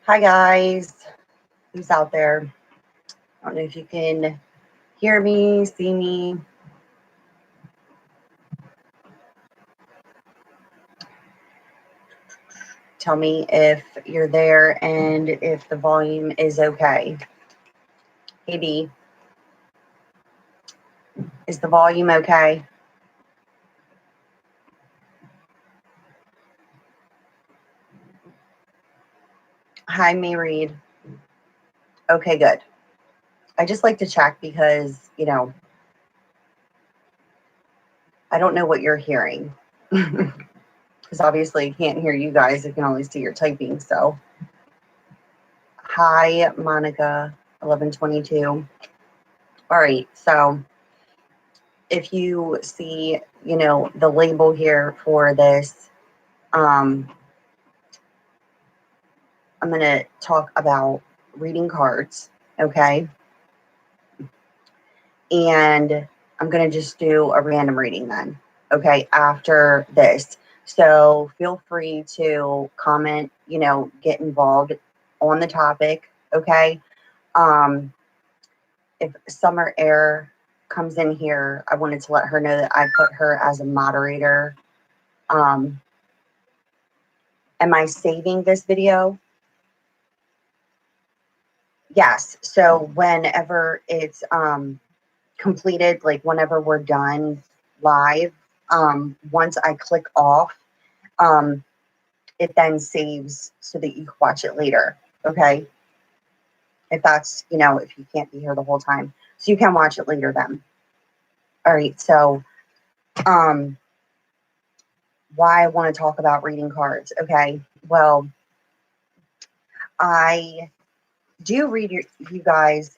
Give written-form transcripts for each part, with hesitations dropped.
Hi guys, who's out there? I don't know if you can hear me, see me. Tell me if you're there and if the volume is okay. Hey B, is the volume okay? Hi May Reed. Okay, good. I just like to check because, I don't know what you're hearing. Because obviously I can't hear you guys. I can only see your typing. So, hi Monica, 1122. All right, so if you see, the label here for this, I'm going to talk about reading cards, okay? And I'm going to just do a random reading then, okay, after this. So feel free to comment, get involved on the topic, okay? If Summer Air comes in here, I wanted to let her know that I put her as a moderator. Am I saving this video? Yes. So whenever it's completed, like whenever we're done live, once I click off, it then saves so that you can watch it later. Okay. If that's, if you can't be here the whole time. So you can watch it later then. All right. So why I want to talk about reading cards. Okay. Well, I do read you guys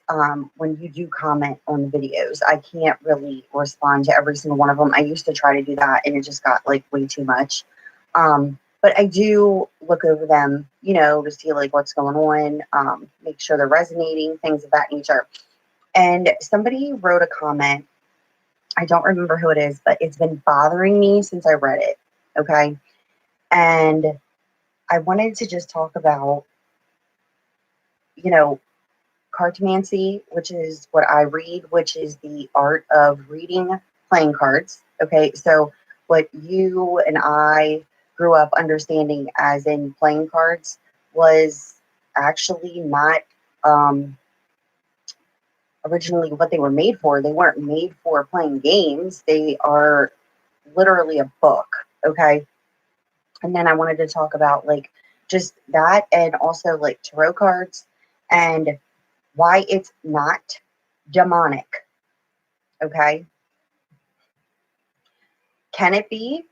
when you do comment on the videos. I can't really respond to every single one of them. I used to try to do that and it just got like way too much. But I do look over them, to see like what's going on, make sure they're resonating, things of that nature. And somebody wrote a comment. I don't remember who it is, but it's been bothering me since I read it. Okay. And I wanted to just talk about, cartomancy, which is what I read, which is the art of reading playing cards. Okay, so what you and I grew up understanding as in playing cards was actually not originally what they were made for. They weren't made for playing games. They are literally a book. Okay, and then I wanted to talk about like just that and also like tarot cards and why it's not demonic. Okay. Can it be?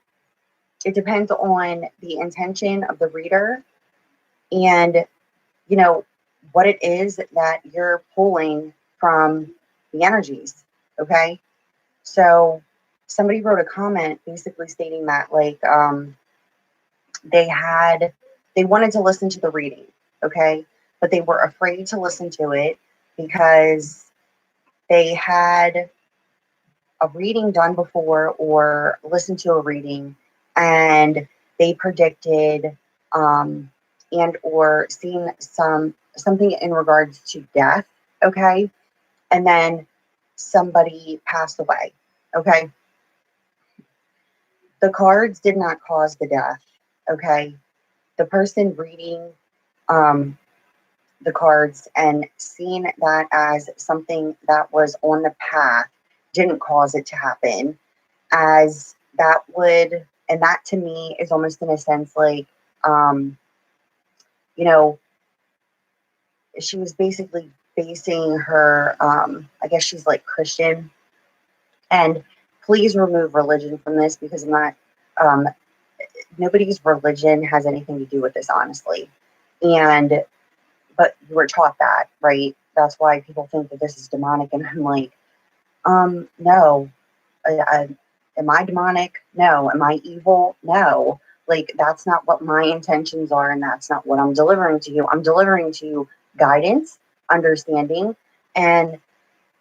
It depends on the intention of the reader and, what it is that you're pulling from the energies. Okay. So somebody wrote a comment basically stating that like they wanted to listen to the reading. Okay. But they were afraid to listen to it because they had a reading done before or listened to a reading and they predicted and or seen something in regards to death, okay, and then somebody passed away. Okay, the cards did not cause the death. Okay, the person reading the cards and seeing that as something that was on the path didn't cause it to happen, as that would, and that to me is almost in a sense like you know she was basically basing her I guess she's like Christian, and please remove religion from this because I'm not nobody's religion has anything to do with this, honestly. And but you were taught that, right? That's why people think that this is demonic, and I'm like, no. Am I demonic? No. Am I evil? No. Like, that's not what my intentions are, and that's not what I'm delivering to you. I'm delivering to you guidance, understanding, and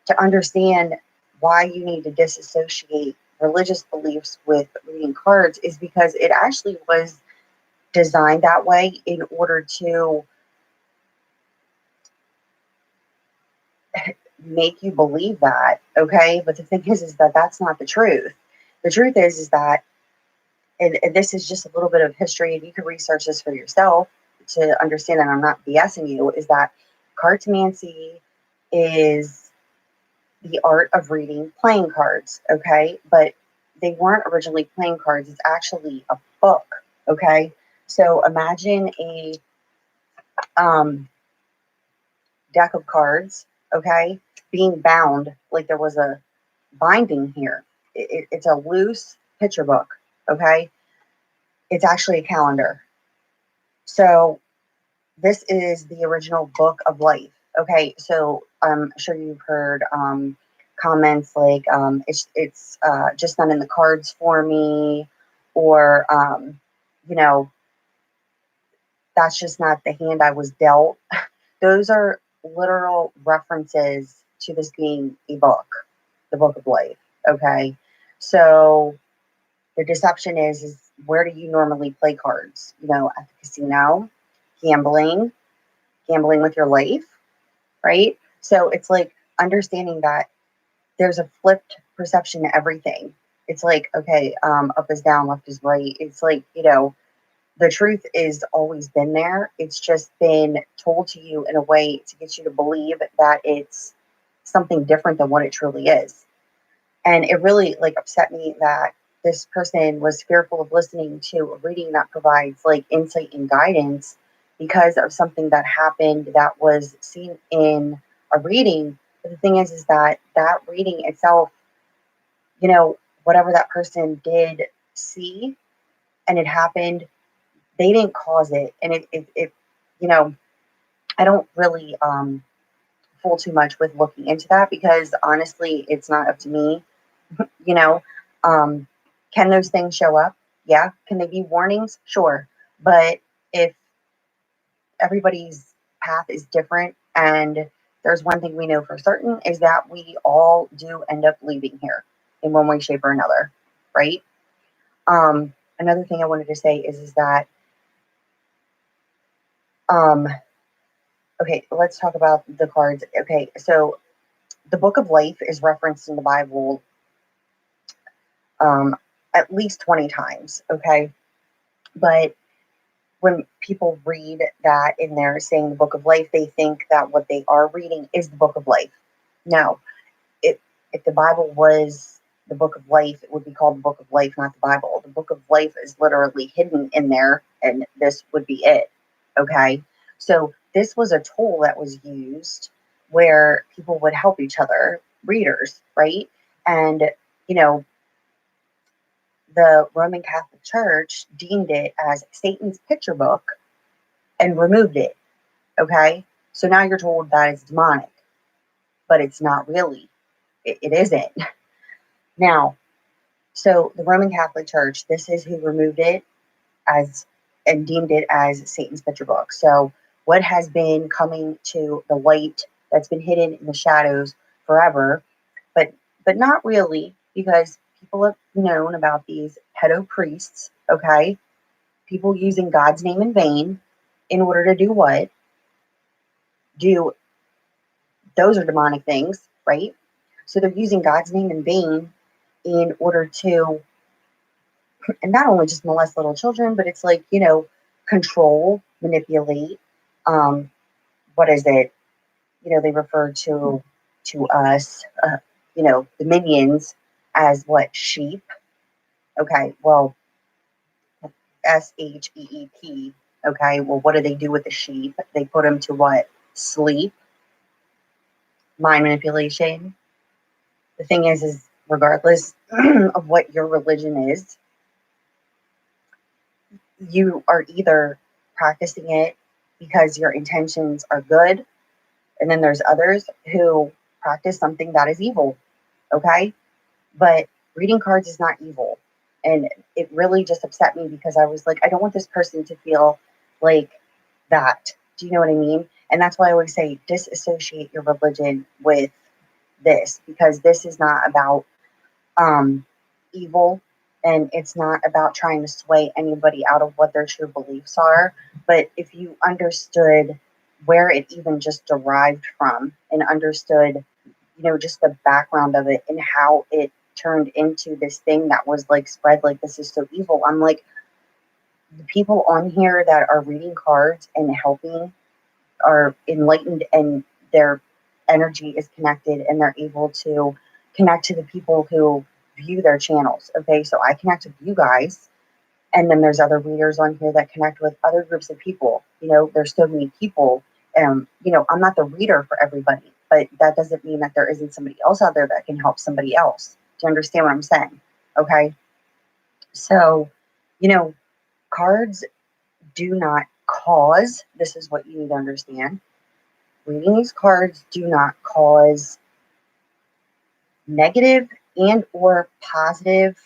to understand why you need to disassociate religious beliefs with reading cards is because it actually was designed that way in order to make you believe that, okay? But the thing is that that's not the truth. The truth is that, and this is just a little bit of history, and you can research this for yourself to understand that I'm not BSing you, is that cartomancy is the art of reading playing cards, okay? But they weren't originally playing cards. It's actually a book, okay? So imagine a um, deck of cards, okay, being bound like there was a binding here. It's a loose picture book, okay? It's actually a calendar. So this is the original book of life, okay? So I'm sure you've heard comments like it's just not in the cards for me, or you know, that's just not the hand I was dealt. Those are literal references to this being a book, the book of life, okay? So the deception is where do you normally play cards? You know, at the casino, gambling, gambling with your life, right? So it's like understanding that there's a flipped perception to everything. It's like, okay, up is down, left is right. It's like, you know, the truth is always been there. It's just been told to you in a way to get you to believe that it's something different than what it truly is. And it really like upset me that this person was fearful of listening to a reading that provides like insight and guidance because of something that happened that was seen in a reading. But the thing is that that reading itself, you know, whatever that person did see and it happened, they didn't cause it. And it you know, I don't really fool too much with looking into that because honestly, it's not up to me. You know, um, can those things show up? Yeah. Can they be warnings? Sure. But if everybody's path is different and there's one thing we know for certain is that we all do end up leaving here in one way, shape, or another, right? Another thing I wanted to say is that um, okay, let's talk about the cards. Okay, so the Book of Life is referenced in the Bible um, at least 20 times. Okay, but when people read that in there saying the Book of Life, they think that what they are reading is the Book of Life. No, if the Bible was the Book of Life, it would be called the Book of Life, not the Bible. The Book of Life is literally hidden in there, and this would be it. Okay, so this was a tool that was used where people would help each other, readers, right? And you know, the Roman Catholic Church deemed it as Satan's picture book and removed it. Okay. So now you're told that it's demonic, but it's not really. It isn't. Now, so the Roman Catholic Church, this is who removed it as and deemed it as Satan's picture book. So what has been coming to the light that's been hidden in the shadows forever, but not really, because people have known about these pedo priests, okay? People using God's name in vain in order to do what? Do those are demonic things, right? So they're using God's name in vain in order to, and not only just molest little children, but it's like, you know, control, manipulate. Um, what is it? You know, they refer to us, you know, the minions as what, sheep? Okay, well, SHEEP. Okay, well, what do they do with the sheep? They put them to what? Sleep, mind manipulation. The thing is regardless of what your religion is, you are either practicing it because your intentions are good, and then there's others who practice something that is evil. Okay, but reading cards is not evil. And it really just upset me because I was like, I don't want this person to feel like that. Do you know what I mean? And that's why I always say disassociate your religion with this, because this is not about evil, and it's not about trying to sway anybody out of what their true beliefs are. But if you understood where it even just derived from, and understood, just the background of it and how it turned into this thing that was like spread like this is so evil. I'm like, the people on here that are reading cards and helping are enlightened, and their energy is connected, and they're able to connect to the people who view their channels. Okay, so I connect with you guys, and then there's other readers on here that connect with other groups of people. There's so many people. I'm not the reader for everybody, but that doesn't mean that there isn't somebody else out there that can help somebody else. Do you understand what I'm saying? Okay, so cards do not cause, this is what you need to understand, reading these cards do not cause negative and or positive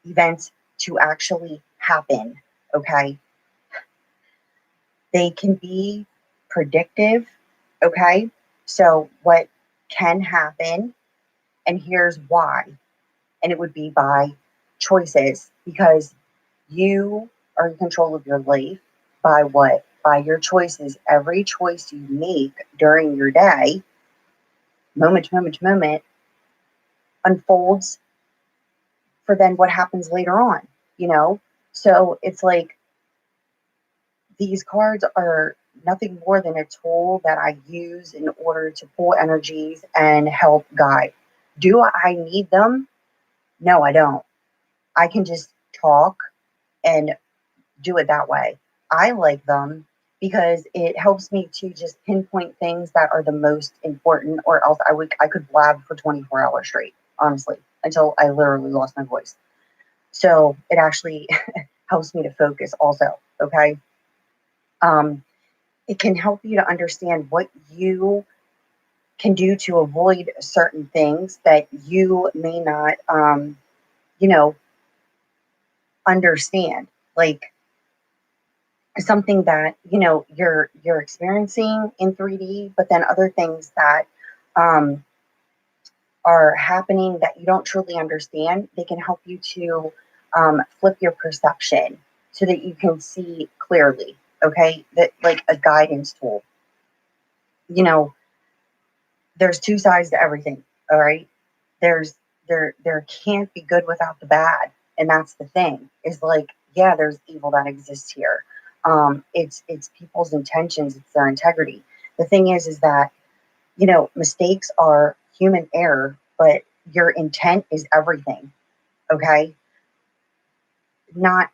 events to actually happen. Okay, they can be predictive. Okay, so what can happen, and here's why, and it would be by choices, because you are in control of your life by what? By your choices. Every choice you make during your day, moment to moment to moment, unfolds for then what happens later on, you know? So it's like these cards are nothing more than a tool that I use in order to pull energies and help guide. Do I need them? No, I don't. I can just talk and do it that way. I like them because it helps me to just pinpoint things that are the most important, or else I could blab for 24 hours straight, honestly, until I literally lost my voice. So it actually helps me to focus also. Okay. Um, it can help you to understand what you can do to avoid certain things that you may not, you know, understand. Like something that you're experiencing in 3D, but then other things that um, are happening that you don't truly understand. They can help you to flip your perception so that you can see clearly. Okay, that like a guidance tool. You know, there's two sides to everything. All right, there's there can't be good without the bad, and that's the thing. Is like, yeah, there's evil that exists here. It's people's intentions, it's their integrity. The thing is that mistakes are human error, but your intent is everything. Okay, not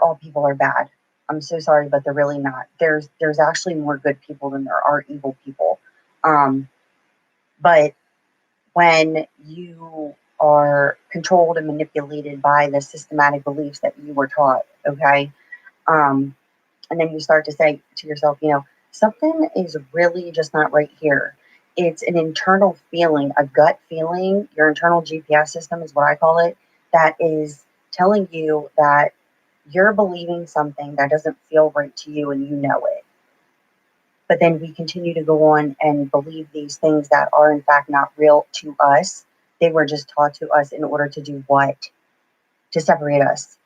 all people are bad. I'm so sorry, but they're really not. There's actually more good people than there are evil people. But when you are controlled and manipulated by the systematic beliefs that you were taught, okay, um, and then you start to say to yourself, something is really just not right here. It's an internal feeling, a gut feeling. Your internal GPS system is what I call it, that is telling you that you're believing something that doesn't feel right to you, and you know it. But then we continue to go on and believe these things that are in fact not real to us. They were just taught to us in order to do what? To separate us.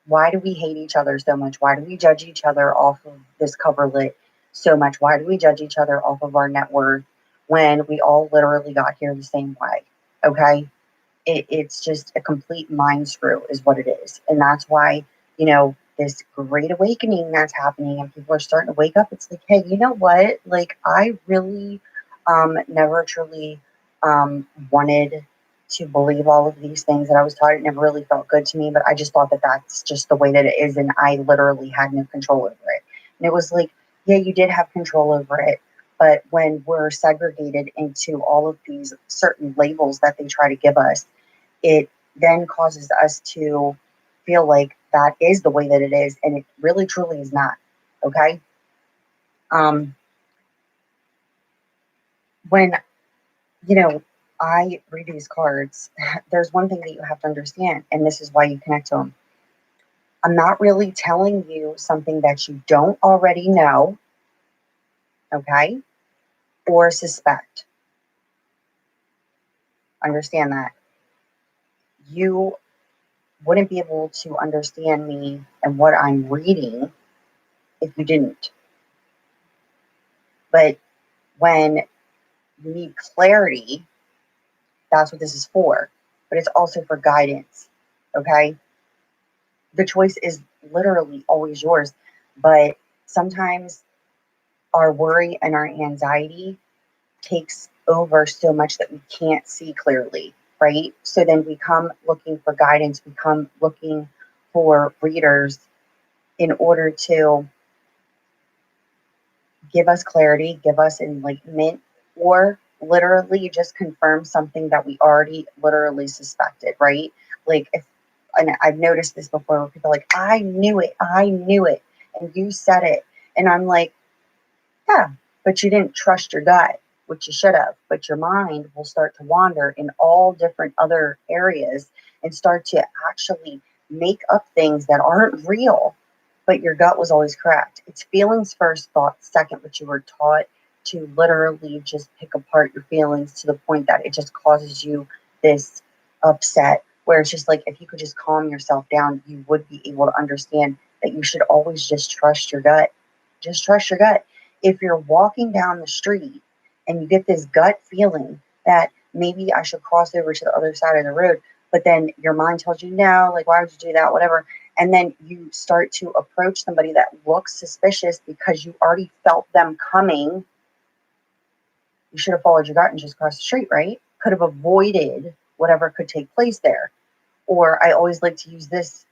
Why do we hate each other so much? Why do we judge each other off of this coverlet so much? Why do we judge each other off of our net worth when we all literally got here the same way? Okay? It's just a complete mind screw is what it is. And that's why, this great awakening that's happening and people are starting to wake up. It's like, hey, you know what? Like, I really never truly wanted to believe all of these things that I was taught. It never really felt good to me, but I just thought that that's just the way that it is. And I literally had no control over it. And it was like, yeah, you did have control over it. But when we're segregated into all of these certain labels that they try to give us, it then causes us to feel like that is the way that it is. And it really, truly is not. Okay. Um, when I read these cards, there's one thing that you have to understand, and this is why you connect to them. I'm not really telling you something that you don't already know, okay, or suspect. Understand that. You wouldn't be able to understand me and what I'm reading if you didn't. But when you need clarity, that's what this is for. But it's also for guidance, okay? The choice is literally always yours. But sometimes our worry and our anxiety takes over so much that we can't see clearly, right? So then we come looking for guidance, we come looking for readers in order to give us clarity, give us enlightenment, or literally just confirm something that we already literally suspected, right? Like if, and I've noticed this before where people are like, I knew it, and you said it. And I'm like, yeah, but you didn't trust your gut, which you should have. But your mind will start to wander in all different other areas and start to actually make up things that aren't real. But your gut was always correct. It's feelings first, thoughts second, but you were taught to literally just pick apart your feelings to the point that it just causes you this upset. Where it's just like, if you could just calm yourself down, you would be able to understand that you should always just trust your gut. Just trust your gut. If you're walking down the street and you get this gut feeling that maybe I should cross over to the other side of the road, but then your mind tells you no, like, why would you do that, whatever, and then you start to approach somebody that looks suspicious because you already felt them coming, you should have followed your gut and just crossed the street, right? Could have avoided whatever could take place there. Or I always like to use this,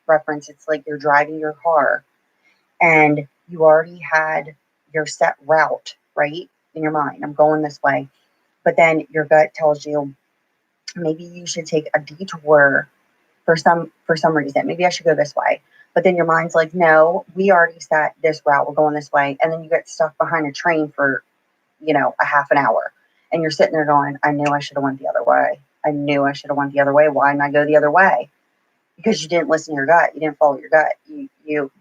reference. It's like you're driving your car and you already had your set route, right? In your mind, I'm going this way. But then your gut tells you maybe you should take a detour for some reason. Maybe I should go this way. But then your mind's like, no, we already set this route. We're going this way. And then you get stuck behind a train for, a half an hour. And you're sitting there going, I knew I should have went the other way. I knew I should have went the other way. Why didn't I go the other way? Because you didn't listen to your gut. You didn't follow your gut.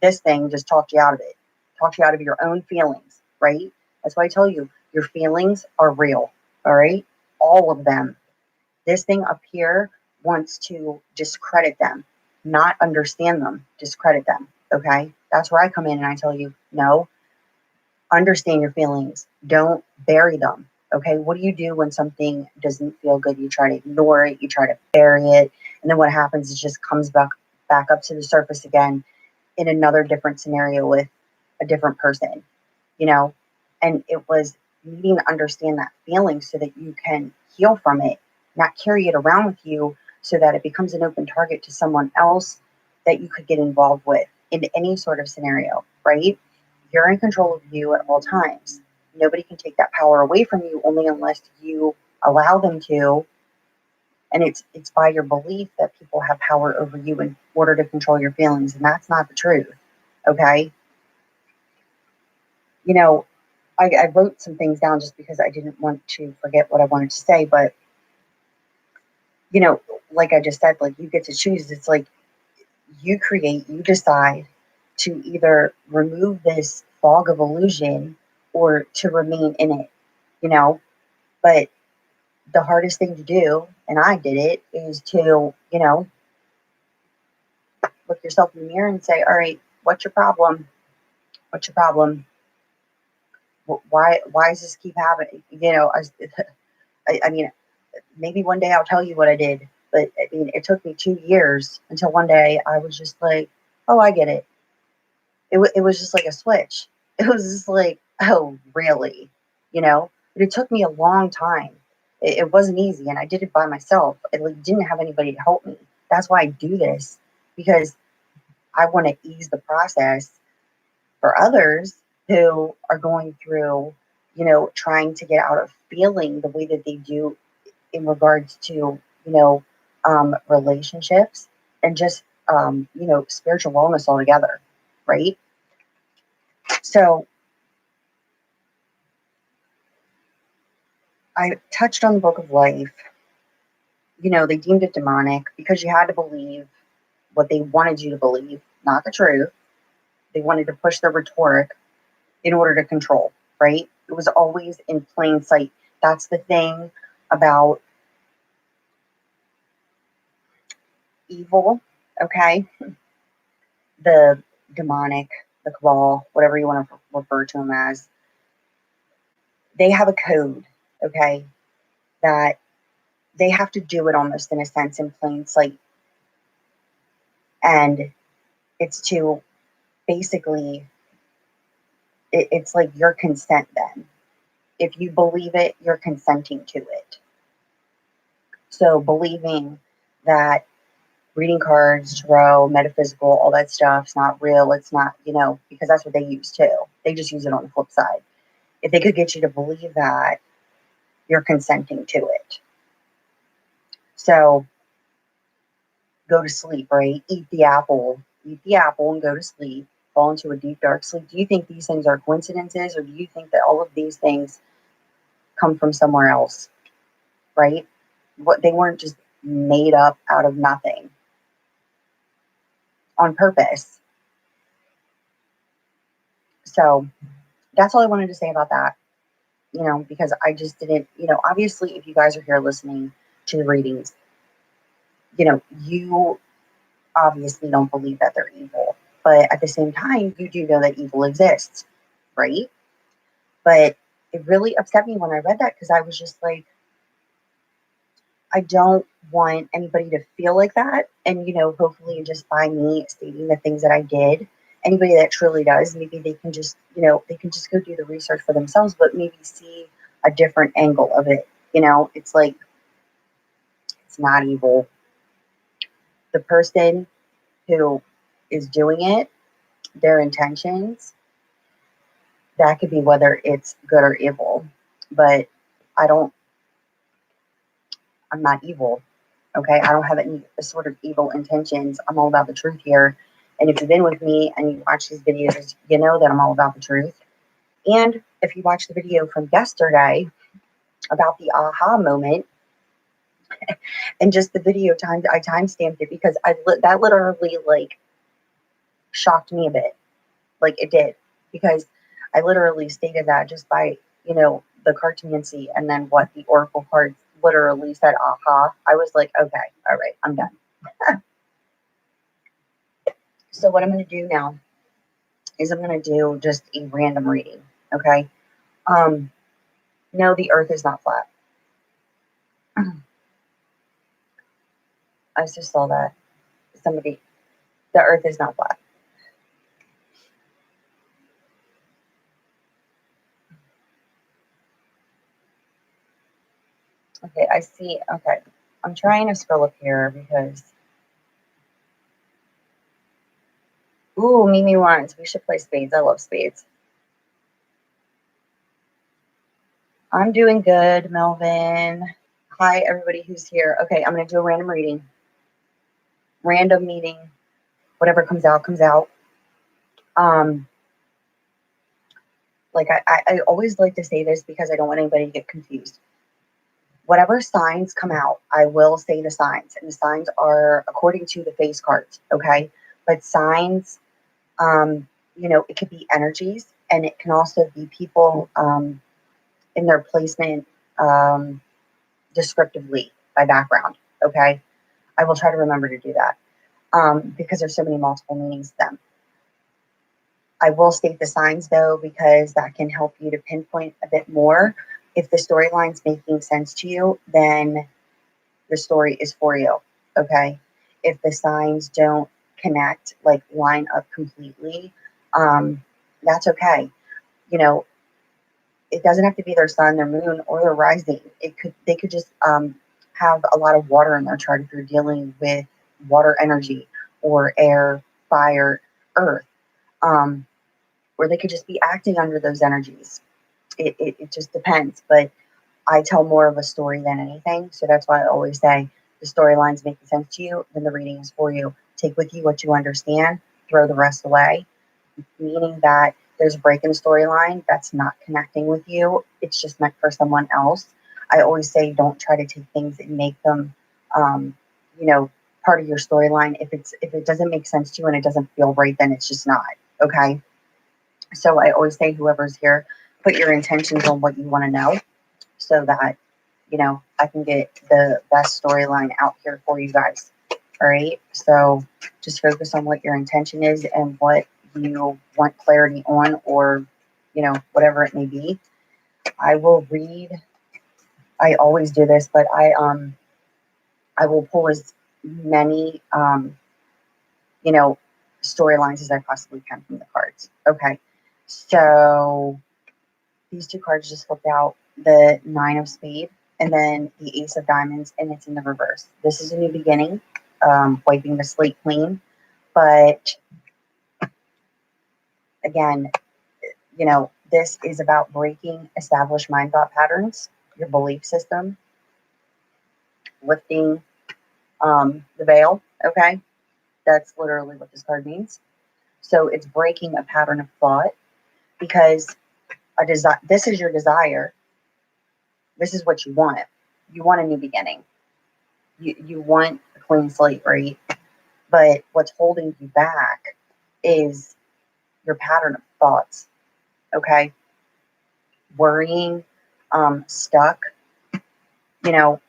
This thing just talked you out of it. Talked you out of your own feelings, right? That's why I tell you, your feelings are real. All right? All of them. This thing up here wants to discredit them, not understand them, discredit them. Okay? That's where I come in and I tell you, no, understand your feelings. Don't bury them. Okay? What do you do when something doesn't feel good? You try to ignore it, you try to bury it, and then what happens is it just comes back up to the surface again in another different scenario with a different person, you know? And it was needing to understand that feeling so that you can heal from it, not carry it around with you so that it becomes an open target to someone else that you could get involved with in any sort of scenario, right? You're in control of you at all times. Nobody can take that power away from you only unless you allow them to. And it's by your belief that people have power over you in order to control your feelings, and that's not the truth. Okay? You know, I wrote some things down just because I didn't want to forget what I wanted to say, but like I just said, like you get to choose. It's like you create, you decide to either remove this fog of illusion or to remain in it, you know. But the hardest thing to do, and I did it, is to, look yourself in the mirror and say, all right, what's your problem? What's your problem? Why does this keep happening? I mean, maybe one day I'll tell you what I did, but I mean, it took me 2 years until one day I was just like, oh, I get it. It was just like a switch. It was just like, oh, really? But it took me a long time. It wasn't easy, and I did it by myself. I didn't have anybody to help me. That's why I do this, because I want to ease the process for others who are going through, trying to get out of feeling the way that they do in regards to, relationships and just, spiritual wellness altogether, right? So I touched on the Book of Life. They deemed it demonic because you had to believe what they wanted you to believe, not the truth. They wanted to push their rhetoric in order to control, right? It was always in plain sight. That's the thing about evil, okay? The demonic, the cabal, whatever you want to refer to them as. they have a code, okay, that they have to do it almost in a sense in plain sight. And it's to basically, it's like your consent then. If you believe it, you're consenting to it. So believing that reading cards, tarot, metaphysical, all that stuff's not real, it's not, you know, because that's what they use too. They just use it on the flip side. If they could get you to believe that, you're consenting to it. So go to sleep, right? Eat the apple and go to sleep, fall into a deep, dark sleep. Do you think these things are coincidences, or do you think that all of these things come from somewhere else, right? What, they weren't just made up out of nothing on purpose. So that's all I wanted to say about that, you know, because I just didn't, you know, obviously if you guys are here listening to the readings, you know, you obviously don't believe that they're evil, but at the same time, you do know that evil exists, right? But it really upset me when I read that, because I was just like, I don't want anybody to feel like that. And, you know, hopefully just by me stating the things that I did, anybody that truly does, maybe they can just, you know, they can just go do the research for themselves, but maybe see a different angle of it. You know, it's like, it's not evil. The person who is doing it, their intentions, that could be whether it's good or evil. But I don't, I'm not evil. Okay, I don't have any sort of evil intentions. I'm all about the truth here. And if you've been with me and you watch these videos, you know that I'm all about the truth. And if you watch the video from yesterday about the aha moment, and just the video time, I timestamped it because that literally like shocked me a bit. Like it did, because I literally stated that just by, you know, the cartomancy and then what the oracle cards literally said, aha. I was like, okay, all right, I'm done. So what I'm going to do now is I'm going to do just a random reading, okay? No, the earth is not flat. I just saw that. The earth is not flat. Okay, I see. Okay, I'm trying to scroll up here because, ooh, Mimi wants, we should play spades. I love spades. I'm doing good, Melvin. Hi, everybody who's here. Okay, I'm going to do a random reading. Random meeting. Whatever comes out, comes out. Like I always like to say this because I don't want anybody to get confused. Whatever signs come out, I will say the signs. And the signs are according to the face cards, okay? But signs, you know, it could be energies, and it can also be people in their placement descriptively by background, okay? I will try to remember to do that because there's so many multiple meanings to them. I will state the signs though, because that can help you to pinpoint a bit more. If the storyline's making sense to you, then the story is for you, okay? If the signs don't connect, like line up completely, that's okay. You know, it doesn't have to be their sun, their moon, or their rising. They could just have a lot of water in their chart if you're dealing with water energy or air, fire, earth. Or they could just be acting under those energies. It just depends. But I tell more of a story than anything. So that's why I always say the storyline's making sense to you, then the reading is for you. Take with you what you understand, throw the rest away. Meaning that there's a break in the storyline that's not connecting with you. It's just meant for someone else. I always say don't try to take things and make them, you know, part of your storyline. If it doesn't make sense to you and it doesn't feel right, then it's just not. Okay. So I always say, whoever's here, put your intentions on what you want to know so that, you know, I can get the best storyline out here for you guys. All right. So just focus on what your intention is and what you want clarity on, or, you know, whatever it may be. I will read, I always do this, but I will pull as many, you know, storylines as I possibly can from the cards. Okay. So these two cards just flipped out, the Nine of Spades and then the Ace of Diamonds, and it's in the reverse. This is a new beginning, wiping the slate clean. But again, you know, this is about breaking established mind thought patterns, your belief system, lifting the veil. Okay. That's literally what this card means. So it's breaking a pattern of thought because this is your desire. This is what you want. You want a new beginning. You want a clean slate, right? But what's holding you back is your pattern of thoughts. Okay. Worrying, stuck, you know,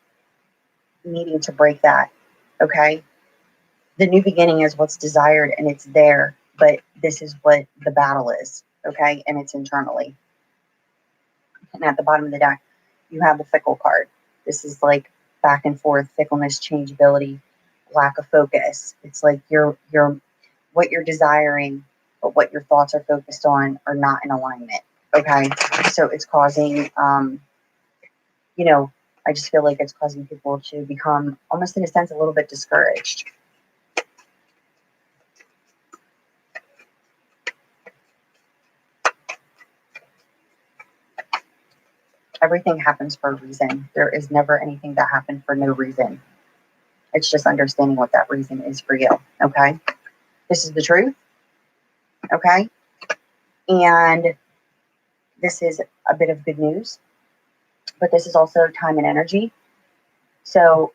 needing to break that. Okay. The new beginning is what's desired and it's there, but this is what the battle is. Okay. And it's internally. And at the bottom of the deck, you have the fickle card. This is like back and forth, fickleness, changeability, lack of focus. It's like you're what you're desiring, but what your thoughts are focused on are not in alignment. Okay. So it's causing, you know, I just feel like it's causing people to become almost in a sense a little bit discouraged. Everything happens for a reason. There is never anything that happened for no reason. It's just understanding what that reason is for you. Okay. This is the truth. Okay. And this is a bit of good news, but this is also time and energy. So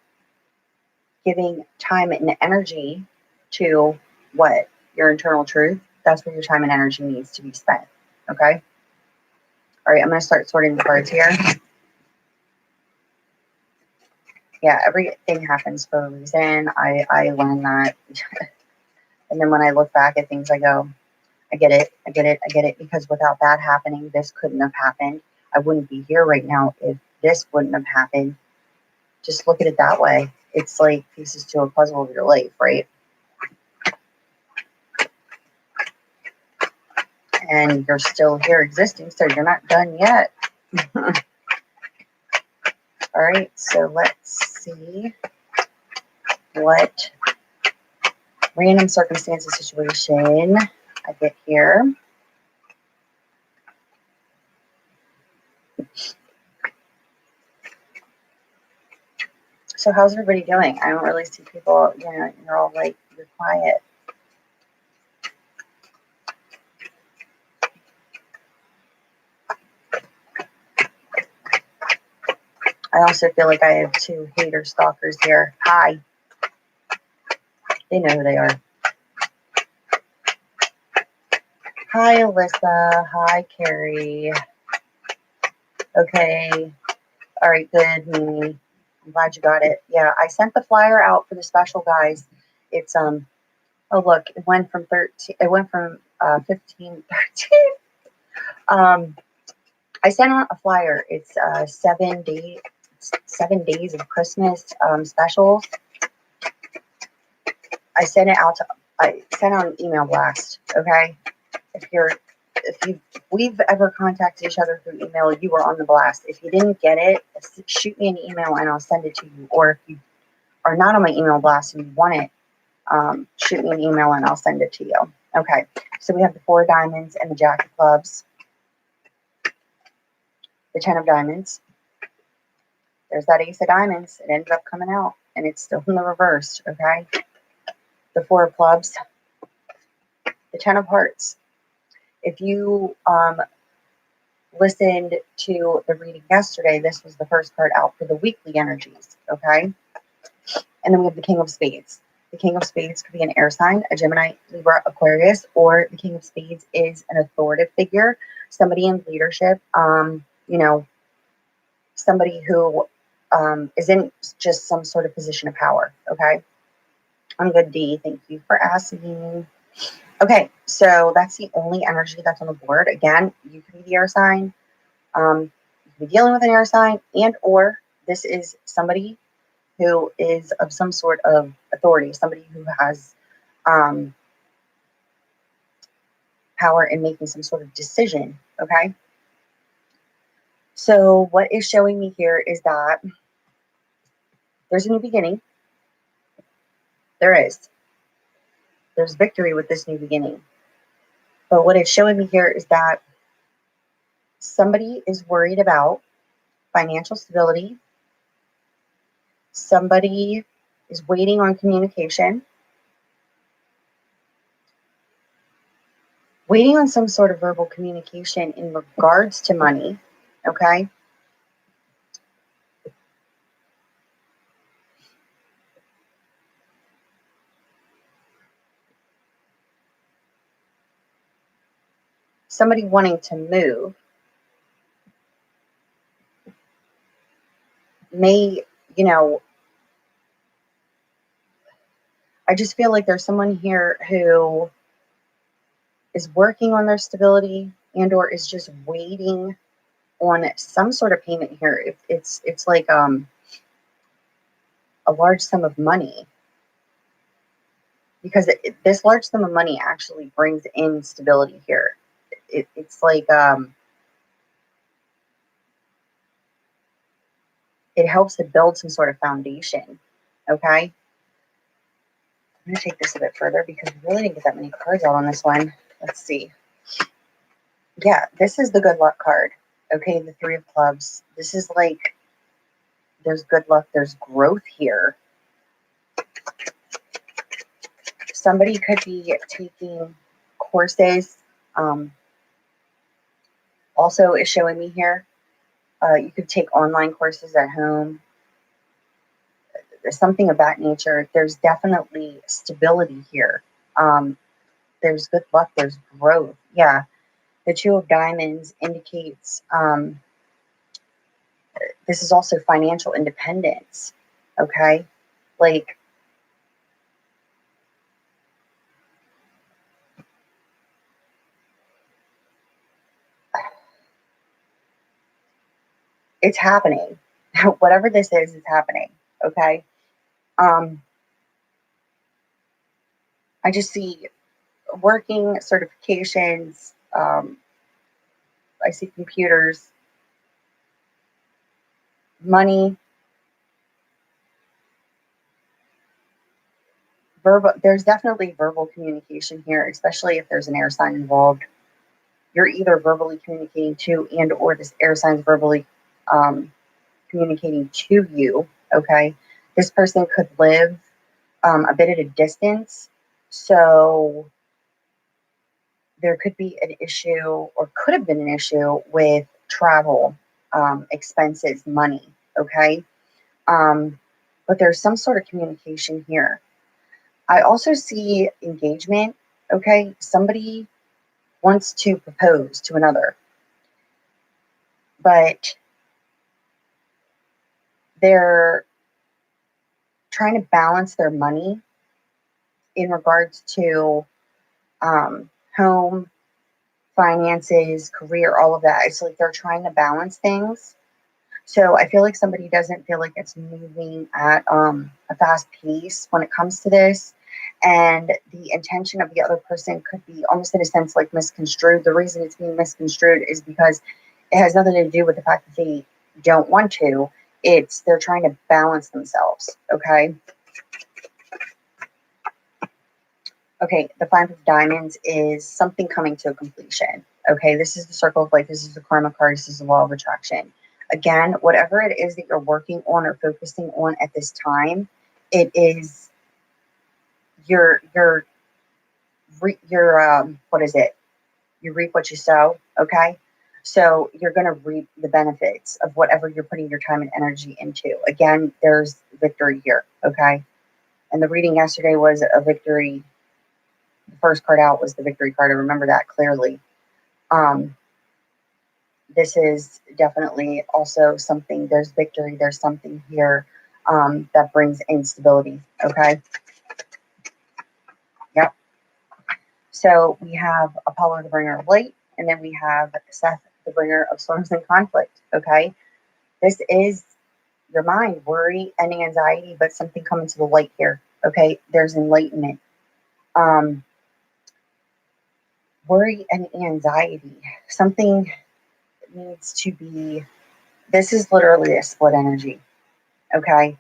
giving time and energy to what? Your internal truth. That's where your time and energy needs to be spent. Okay. All right. I'm going to start sorting the cards here. Yeah. Everything happens for a reason. I learned that. And then when I look back at things, I go, I get it. I get it. I get it. Because without that happening, this couldn't have happened. I wouldn't be here right now if this wouldn't have happened. Just look at it that way. It's like pieces to a puzzle of your life, right? And you're still here existing, so you're not done yet. All right, so let's see what random circumstances situation I get here. So how's everybody doing? I don't really see people, you know, you're all like, you're quiet. I also feel like I have two hater stalkers here. Hi. They know who they are. Hi, Alyssa. Hi, Carrie. Okay. All right, good, Mimi. I'm glad you got it. Yeah, I sent the flyer out for the special, guys. It's oh look, it went from 13, it went from 15, 13. I sent out a flyer. It's 7 days of Christmas specials. I sent out an email blast. Okay, if we've ever contacted each other through email, you were on the blast. If you didn't get it, shoot me an email and I'll send it to you. Or if you are not on my email blast and you want it, shoot me an email and I'll send it to you. Okay, so we have the 4 of diamonds and the Jack of clubs, the 10 of diamonds. There's that Ace of diamonds. It ended up coming out and it's still in the reverse. Okay, the 4 of clubs, the 10 of hearts. If you listened to the reading yesterday, this was the first card out for the weekly energies. Okay, and then we have the King of Spades. The King of Spades could be an air sign, a Gemini, Libra, Aquarius, or the King of Spades is an authoritative figure, somebody in leadership, you know, somebody who is in just some sort of position of power. Okay, I'm good, D. Thank you for asking. Okay, so that's the only energy that's on the board. Again, you can be the air sign. be dealing with an air sign, and or this is somebody who is of some sort of authority, somebody who has power in making some sort of decision, okay? So what is showing me here is that there's a new beginning. There's victory with this new beginning. But what it's showing me here is that somebody is worried about financial stability. Somebody is waiting on communication, waiting on some sort of verbal communication in regards to money, okay? Somebody wanting to move may, you know, I just feel like there's someone here who is working on their stability and or is just waiting on some sort of payment here. If it's like a large sum of money, because this large sum of money actually brings in stability here. It's like it helps to build some sort of foundation. Okay, I'm going to take this a bit further because we really didn't get that many cards out on this one. Let's see. Yeah, this is the good luck card. Okay, the Three of Clubs. This is like, there's good luck, there's growth here. Somebody could be taking courses. Also is showing me here. You could take online courses at home. There's something of that nature. There's definitely stability here. There's good luck, there's growth. Yeah, the Two of Diamonds indicates this is also financial independence. Okay, like it's happening. Whatever this is, it's happening. Okay. I just see working, certifications. I see computers, money, verbal. There's definitely verbal communication here, especially if there's an air sign involved. You're either verbally communicating to and or this air sign is verbally communicating to you. Okay. This person could live a bit at a distance. So there could be an issue or could have been an issue with travel, expenses, money. Okay. But there's some sort of communication here. I also see engagement. Okay. Somebody wants to propose to another, but they're trying to balance their money in regards to home, finances, career, all of that. It's like they're trying to balance things. So I feel like somebody doesn't feel like it's moving at a fast pace when it comes to this. And the intention of the other person could be almost in a sense like misconstrued. The reason it's being misconstrued is because it has nothing to do with the fact that they don't want to. It's they're trying to balance themselves. Okay. Okay, the Five of Diamonds is something coming to a completion. Okay, this is the Circle of Life. This is the Karma card. This is the Law of Attraction. Again, whatever it is that you're working on or focusing on at this time, it is your what is it? You reap what you sow. Okay, so you're going to reap the benefits of whatever you're putting your time and energy into. Again, there's victory here. Okay, and the reading yesterday was a victory. The first card out was the victory card. I remember that clearly. This is definitely also something. There's victory. There's something here that brings instability. Okay. Yep. So we have Apollo, the bringer of light, and then we have Seth, the bringer of storms and conflict, okay? This is your mind, worry and anxiety, but something coming to the light here, okay? There's enlightenment. Worry and anxiety, something needs to be, this is literally a split energy, okay?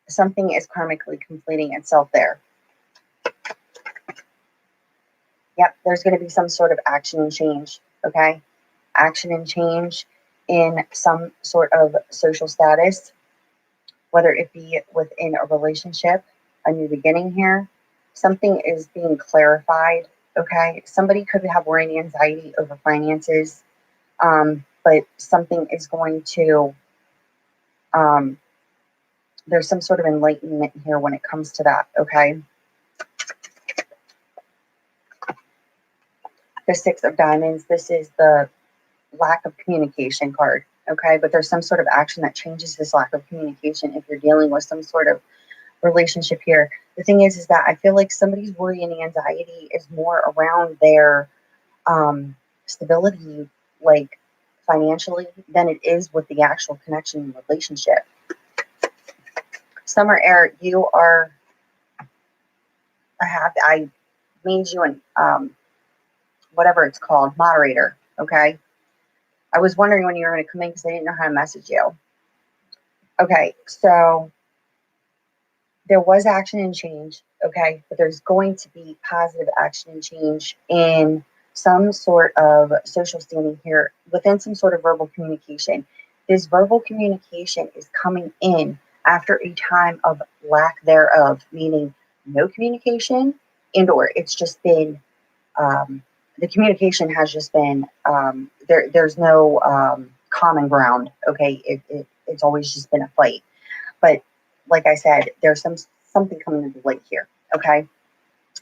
Something is karmically completing itself there. Yep, there's going to be some sort of action and change, okay? Action and change in some sort of social status, whether it be within a relationship, a new beginning here. Something is being clarified, okay? Somebody could have worry and anxiety over finances, but something is going to, there's some sort of enlightenment here when it comes to that, okay? The Six of Diamonds, this is the lack of communication card, okay? But there's some sort of action that changes this lack of communication if you're dealing with some sort of relationship here. The thing is that I feel like somebody's worry and anxiety is more around their stability, like financially, than it is with the actual connection and relationship. Summer Air, you are, I made you an, whatever it's called, moderator, okay? I was wondering when you were going to come in because I didn't know how to message you. Okay, so there was action and change, okay, but there's going to be positive action and change in some sort of social standing here within some sort of verbal communication. This verbal communication is coming in after a time of lack thereof, meaning no communication, and or it's just been, the communication has just been, there's no common ground, okay? It's always just been a fight. But like I said, there's something coming into light here, okay?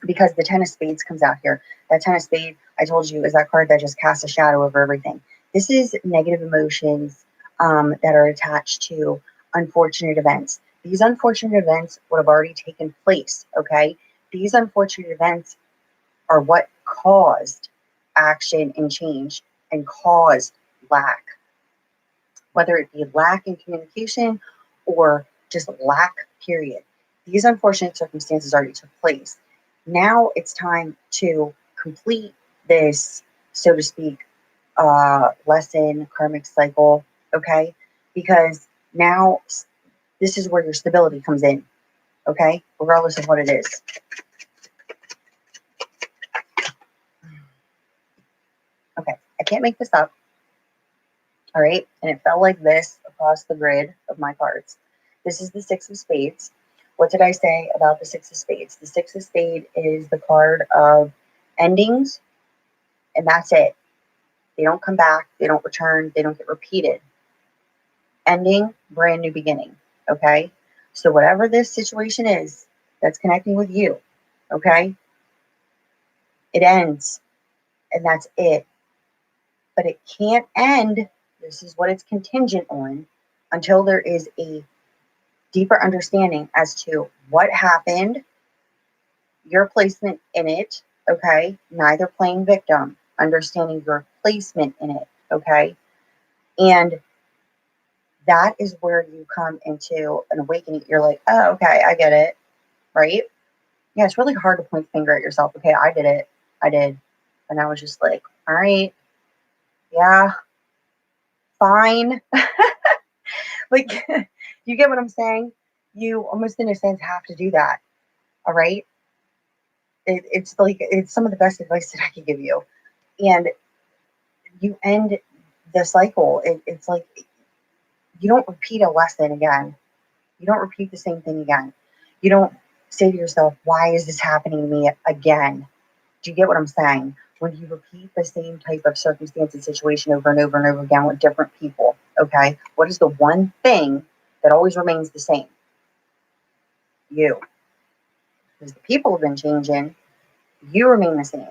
Because the Ten of Spades comes out here. That Ten of Spades, I told you, is that card that just casts a shadow over everything. This is negative emotions that are attached to unfortunate events. These unfortunate events would have already taken place, okay? These unfortunate events are what caused action and change and caused lack. Whether it be lack in communication or just lack, period. These unfortunate circumstances already took place. Now it's time to complete this, so to speak, lesson, karmic cycle, okay? Because now this is where your stability comes in, okay? Regardless of what it is. Okay, I can't make this up, all right? And it fell like this across the grid of my cards. This is the Six of Spades. What did I say about the Six of Spades? The Six of Spades is the card of endings, and that's it. They don't come back. They don't return. They don't get repeated. Ending, brand new beginning, okay? So whatever this situation is that's connecting with you, okay? It ends, and that's it. But it can't end. This is what it's contingent on until there is a deeper understanding as to what happened, your placement in it, okay? Neither playing victim, understanding your placement in it, okay? And that is where you come into an awakening. You're like, oh, okay, I get it, right? Yeah, it's really hard to point the finger at yourself. Okay, I did it. I did. And I was just like, all right, yeah, fine. Like, you get what I'm saying? You almost, in a sense, have to do that, all right? It's like, it's some of the best advice that I can give you. And you end the cycle. It's like, you don't repeat a lesson again. You don't repeat the same thing again. You don't say to yourself, why is this happening to me again? Do you get what I'm saying? When you repeat the same type of circumstance and situation over and over and over again with different people, okay? What is the one thing that always remains the same? You. Because the people have been changing, you remain the same.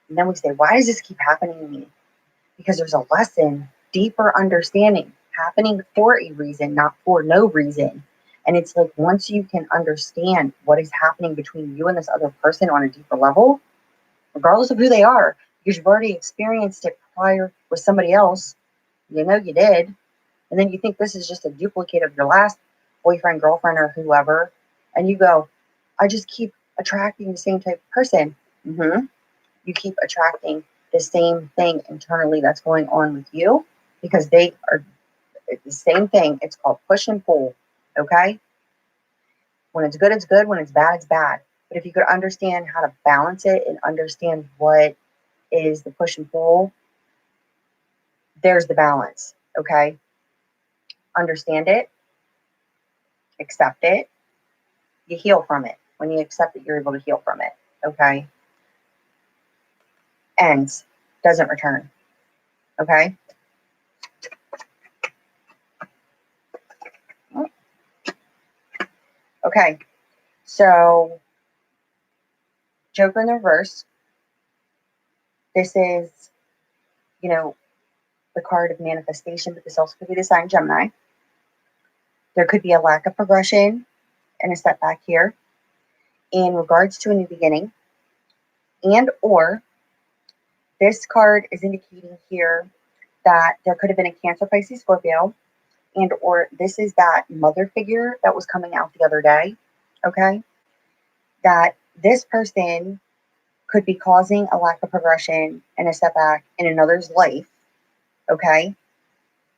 And then we say, why does this keep happening to me? Because there's a lesson, deeper understanding happening for a reason, not for no reason. And it's like, once you can understand what is happening between you and this other person on a deeper level, regardless of who they are, because you've already experienced it prior with somebody else. You know you did. And then you think this is just a duplicate of your last boyfriend, girlfriend, or whoever. And you go, I just keep attracting the same type of person. You keep attracting the same thing internally that's going on with you, because they are the same thing. It's called push and pull. Okay? When it's good, it's good. When it's bad, it's bad. But if you could understand how to balance it and understand what is the push and pull, there's the balance. Okay? Understand it, accept it, you heal from it. When you accept it, you're able to heal from it. Okay? Ends, doesn't return. Okay? Okay. So, Joker in the reverse. This is, you know, the card of manifestation, but this also could be the sign Gemini. There could be a lack of progression and a setback here in regards to a new beginning. And or this card is indicating here that there could have been a Cancer, Pisces, Scorpio, and or this is that mother figure that was coming out the other day. Okay? That this person could be causing a lack of progression and a setback in another's life. Okay?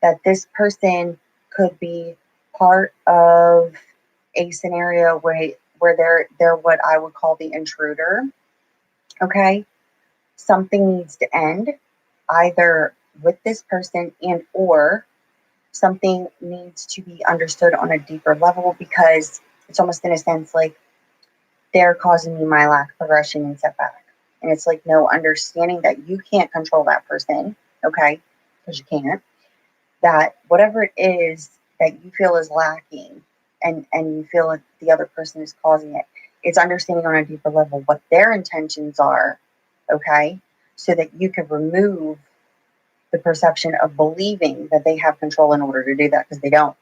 That this person could be part of a scenario where they're what I would call the intruder. Okay? Something needs to end either with this person, and or something needs to be understood on a deeper level, because it's almost in a sense like they're causing me my lack of progression and setback. And it's like no understanding that you can't control that person, okay? Because you can't. That whatever it is that you feel is lacking and you feel like the other person is causing it, it's understanding on a deeper level what their intentions are, okay? So that you can remove the perception of believing that they have control in order to do that, because they don't,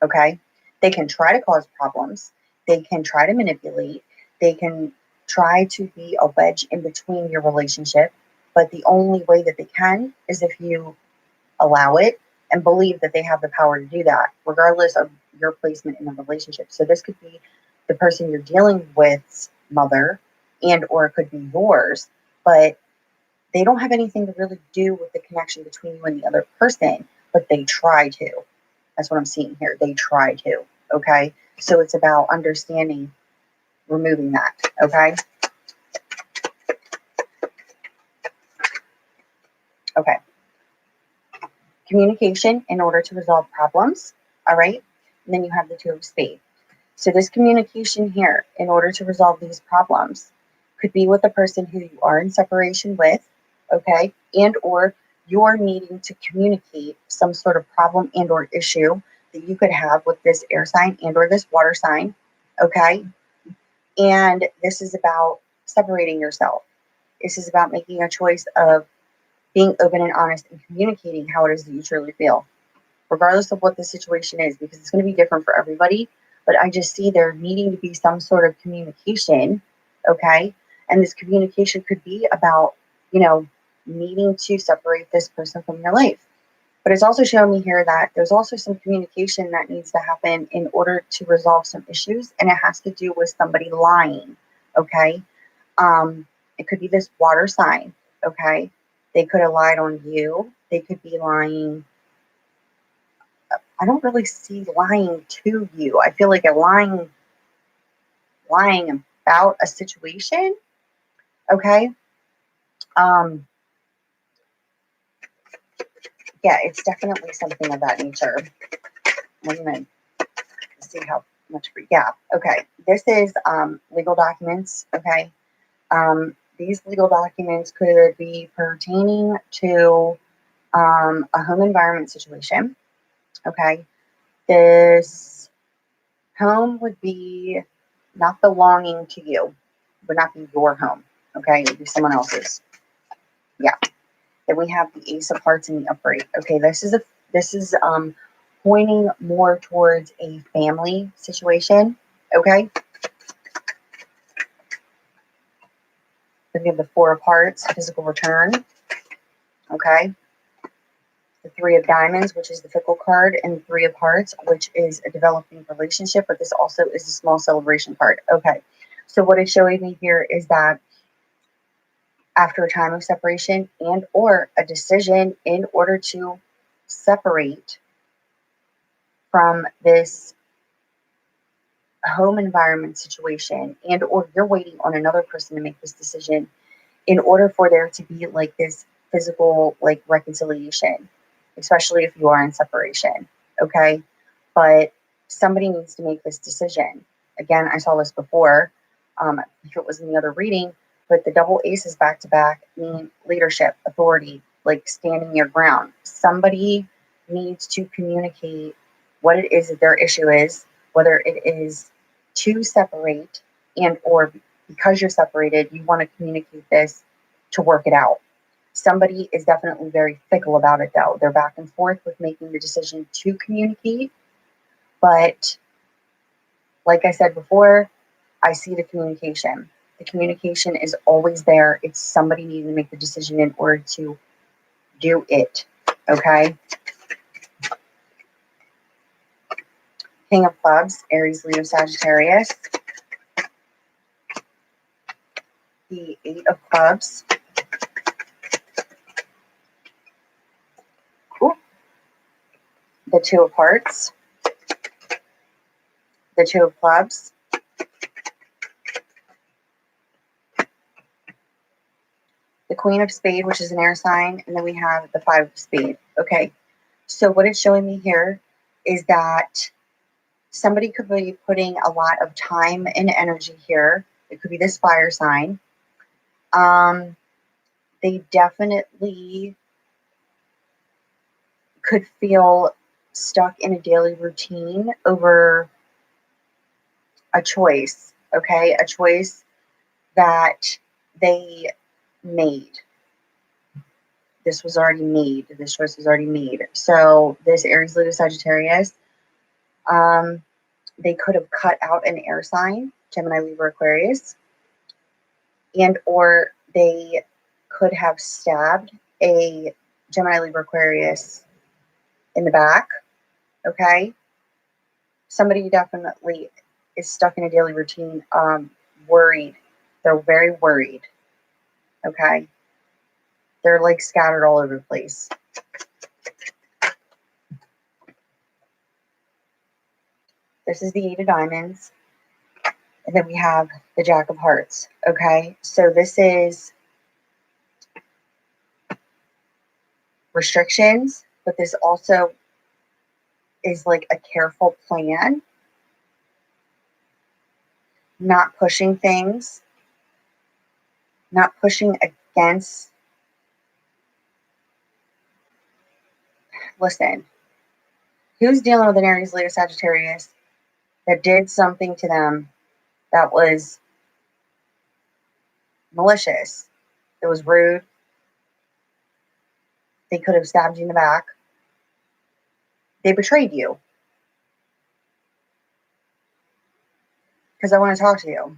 okay? They can try to cause problems. They can try to manipulate. They can try to be a wedge in between your relationship. But the only way that they can is if you allow it and believe that they have the power to do that, regardless of your placement in the relationship. So this could be the person you're dealing with's mother, and or it could be yours, but they don't have anything to really do with the connection between you and the other person, but they try to. That's what I'm seeing here. They try to, okay? So it's about understanding, removing that, okay? Okay. Communication in order to resolve problems, all right? And then you have the Two of Spades. So this communication here, in order to resolve these problems, could be with the person who you are in separation with, okay? And or you're needing to communicate some sort of problem and or issue that you could have with this air sign and or this water sign, okay? And this is about separating yourself. This is about making a choice of being open and honest and communicating how it is that you truly feel, regardless of what the situation is, because it's going to be different for everybody. But I just see there needing to be some sort of communication, okay? And this communication could be about, needing to separate this person from your life. But it's also showing me here that there's also some communication that needs to happen in order to resolve some issues, and it has to do with somebody lying, okay? It could be this water sign, okay? They could have lied on you. They could be lying. I don't really see lying to you. I feel like a lying about a situation, okay? Yeah, it's definitely something of that nature. I'm going to see how much yeah, okay. This is legal documents, okay? These legal documents could be pertaining to a home environment situation, okay? This home would be not belonging to you, would not be your home, okay? It would be someone else's. Yeah. Then we have the Ace of Hearts and the Upright. Okay, this is pointing more towards a family situation. Okay. Then we have the Four of Hearts, physical return. Okay. The Three of Diamonds, which is the fickle card, and the Three of Hearts, which is a developing relationship, but this also is a small celebration card. Okay. So what it's showing me here is that after a time of separation and or a decision in order to separate from this home environment situation, and or you're waiting on another person to make this decision in order for there to be like this physical like reconciliation, especially if you are in separation. Okay. But somebody needs to make this decision. Again, I saw this before. If it was in the other reading, but the double aces back to back mean leadership, authority, like standing your ground. Somebody needs to communicate what it is that their issue is, whether it is to separate and or because you're separated, you want to communicate this to work it out. Somebody is definitely very fickle about it though. They're back and forth with making the decision to communicate. But like I said before, I see the communication. The communication is always there. It's somebody needing to make the decision in order to do it. Okay. King of Clubs, Aries, Leo, Sagittarius. The Eight of Clubs. Ooh. The Two of Hearts. The Two of Clubs. The Queen of Spades, which is an air sign, and then we have the Five of Spades. Okay, so what it's showing me here is that somebody could be putting a lot of time and energy here. It could be this fire sign. They definitely could feel stuck in a daily routine over a choice, okay? A choice that they made. This was already made. This choice was already made. So this Aries, Leo, Sagittarius, they could have cut out an air sign, Gemini, Libra, Aquarius, and or they could have stabbed a Gemini, Libra, Aquarius in the back, okay? Somebody definitely is stuck in a daily routine, worried. They're very worried, okay? They're like scattered all over the place. This is the Eight of Diamonds. And then we have the Jack of Hearts, okay? So this is restrictions, but this also is like a careful plan. Not pushing things. Not pushing against. Listen, who's dealing with an Aries, Leo, Sagittarius that did something to them that was malicious? It was rude. They could have stabbed you in the back. They betrayed you. Because I want to talk to you.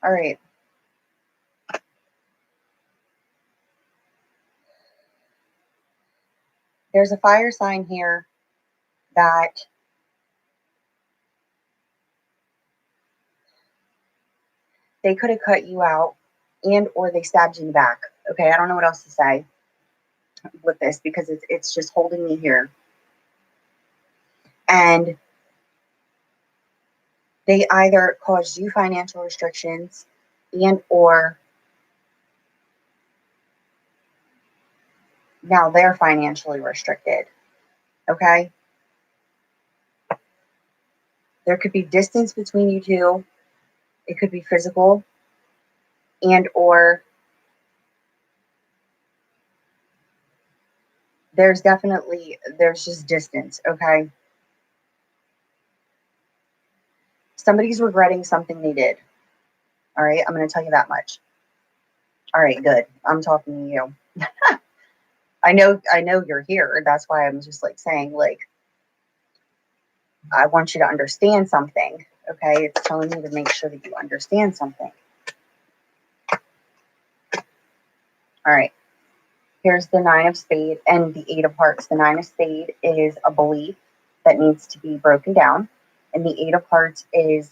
All right. There's a fire sign here that they could have cut you out and or they stabbed you in the back. Okay, I don't know what else to say with this because it's just holding me here. And they either caused you financial restrictions and or now they're financially restricted. Okay? There could be distance between you two. It could be physical and or there's just distance, okay? Somebody's regretting something they did. All right, I'm going to tell you that much. All right, good. I'm talking to you. I know you're here. That's why I'm just like saying, like, I want you to understand something. Okay, it's telling me to make sure that you understand something. All right, here's the Nine of Spades and the Eight of Hearts. The Nine of Spades is a belief that needs to be broken down, and the Eight of Hearts is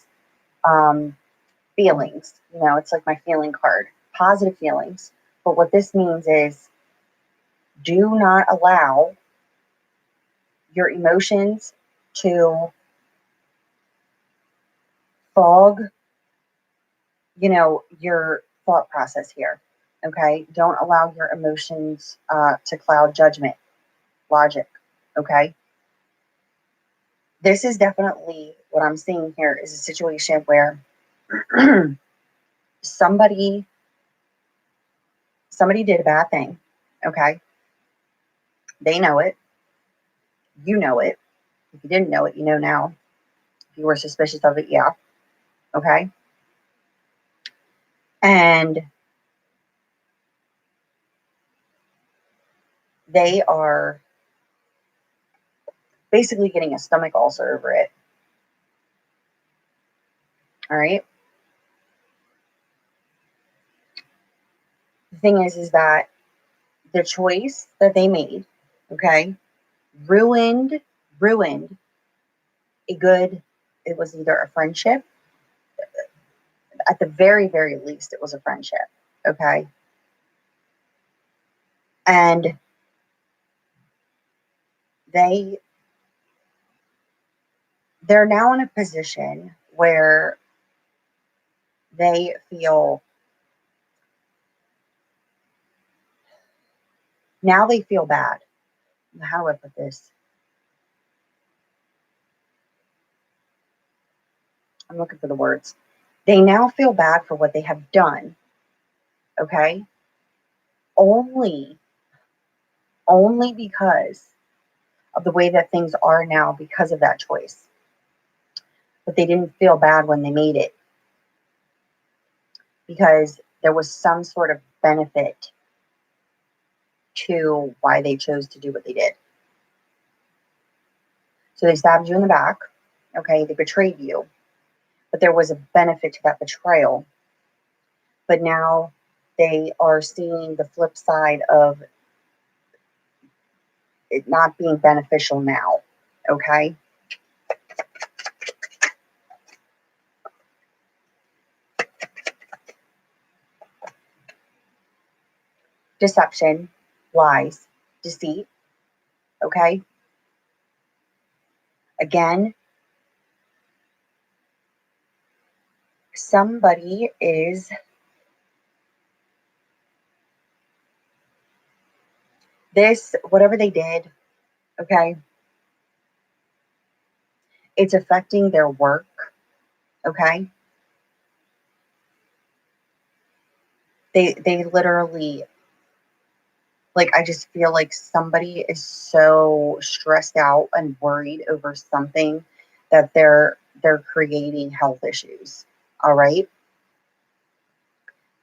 feelings. You know, it's like my feeling card, positive feelings. But what this means is, do not allow your emotions to fog, you know, your thought process here. Okay, don't allow your emotions to cloud judgment, logic. Okay, this is definitely what I'm seeing here is a situation where somebody did a bad thing. Okay, they know it, you know it. If you didn't know it, you know now. If you were suspicious of it, yeah. Okay, and they are basically getting a stomach ulcer over it. All right. The thing is that the choice that they made, okay, ruined a good, it was either a friendship, at the very, very least, it was a friendship, okay? And they're now in a position where they feel, now they feel bad. How do I put this? I'm looking for the words. They now feel bad for what they have done, okay? Only because of the way that things are now because of that choice. But they didn't feel bad when they made it because there was some sort of benefit to why they chose to do what they did. So they stabbed you in the back, okay? They betrayed you, but there was a benefit to that betrayal. But now they are seeing the flip side of it not being beneficial now, okay? Deception, lies, deceit, okay? Again, somebody is this, whatever they did, okay, it's affecting their work, okay? They literally, like, I just feel like somebody is so stressed out and worried over something that they're creating health issues. All right?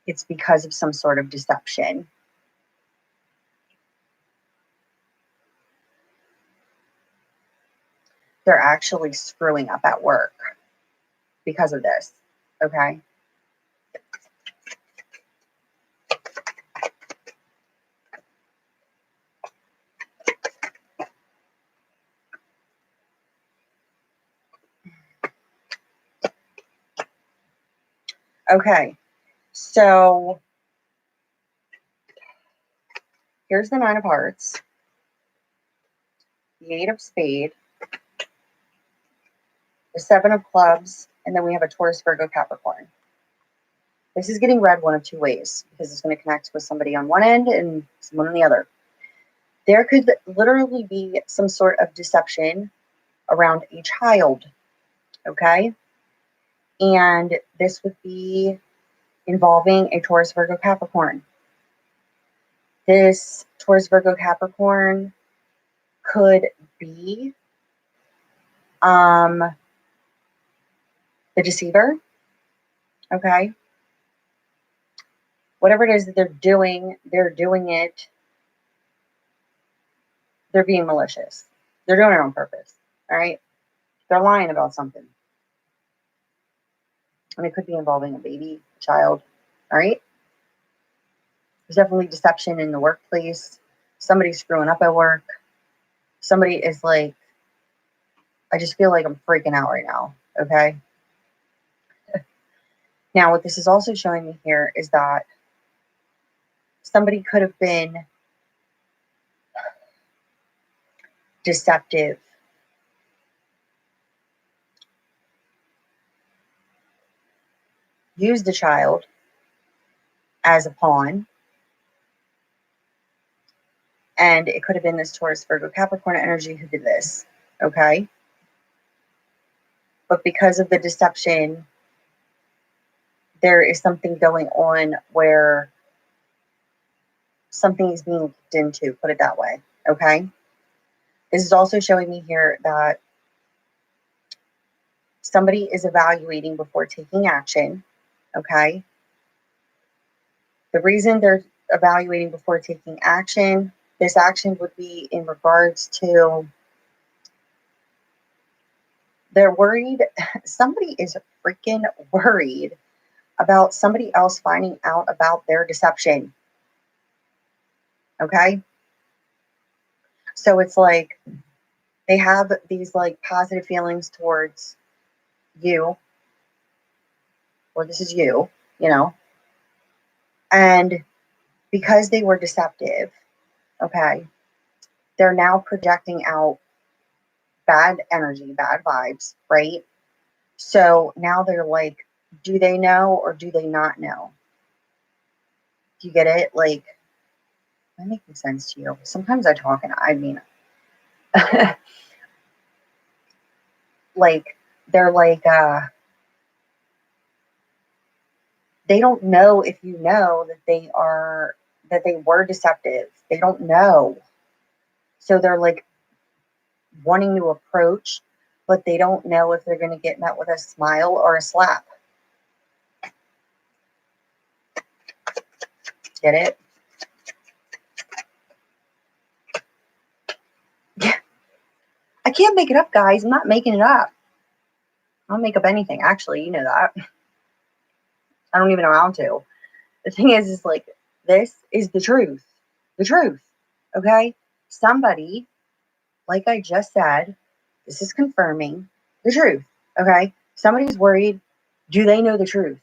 It's because of some sort of deception. They're actually screwing up at work because of this. Okay? Okay. So here's the Nine of Hearts, the Eight of Spades, the Seven of Clubs, and then we have a Taurus, Virgo, Capricorn. This is getting read one of two ways because it's going to connect with somebody on one end and someone on the other. There could literally be some sort of deception around a child, okay? And this would be involving a Taurus, Virgo, Capricorn. This Taurus, Virgo, Capricorn could be the deceiver, okay? Whatever it is that they're doing it, they're being malicious. They're doing it on purpose, all right? They're lying about something. And it could be involving a baby, a child, all right? There's definitely deception in the workplace. Somebody's screwing up at work. Somebody is like, I just feel like I'm freaking out right now, okay? Now, what this is also showing me here is that somebody could have been deceptive, used the child as a pawn, and it could have been this Taurus, Virgo, Capricorn energy who did this, okay? But because of the deception, there is something going on where something is being looked into, put it that way, okay? This is also showing me here that somebody is evaluating before taking action, okay? The reason they're evaluating before taking action, this action would be in regards to they're worried. Somebody is freaking worried about somebody else finding out about their deception, okay? So it's like they have these like positive feelings towards you, or this is you, you know, and because they were deceptive, okay, they're now projecting out bad energy, bad vibes, right? So now they're like, do they know or do they not know? Do you get it? Like, am I making sense to you? Sometimes I talk and I mean, like, they're like, they don't know if you know that that they were deceptive. They don't know. So they're like wanting to approach, but they don't know if they're going to get met with a smile or a slap. Get it? Yeah. I can't make it up, guys. I'm not making it up. I don't make up anything. Actually, you know that. I don't even know how to. The thing is like, this is the truth. The truth. Okay? Somebody, like I just said, this is confirming the truth. Okay? Somebody's worried. Do they know the truth?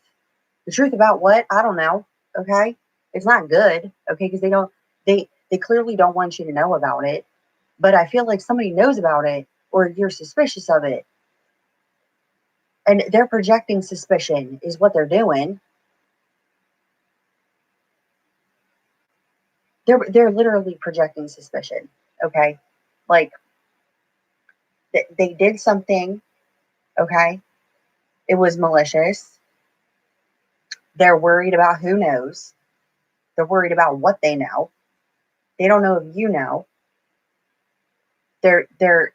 The truth about what? I don't know. Okay? It's not good. Okay? Because they clearly don't want you to know about it. But I feel like somebody knows about it or you're suspicious of it. And they're projecting suspicion is what they're doing. They're literally projecting suspicion. Okay? Like they did something, okay? It was malicious. They're worried about who knows. They're worried about what they know. They don't know if you know. They're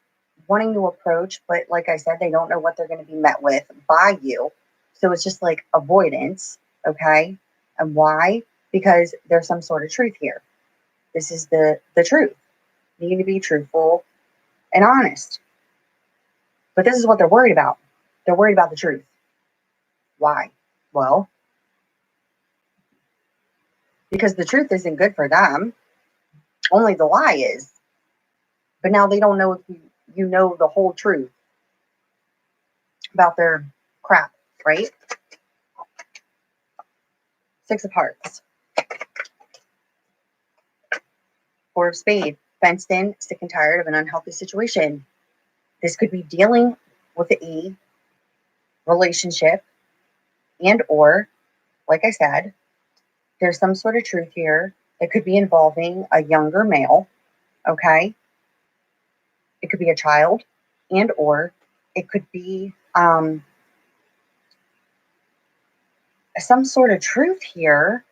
wanting to approach, but like I said, they don't know what they're going to be met with by you. So it's just like avoidance, okay? And why? Because there's some sort of truth here. This is the truth. You need to be truthful and honest. But this is what they're worried about. They're worried about the truth. Why? Well, because the truth isn't good for them. Only the lie is. But now they don't know if you know the whole truth about their crap, right? Six of Hearts. Four of Spades. Fenced in, sick and tired of an unhealthy situation. This could be dealing with a relationship and or, like I said, there's some sort of truth here that could be involving a younger male, okay? It could be a child and or it could be some sort of truth here.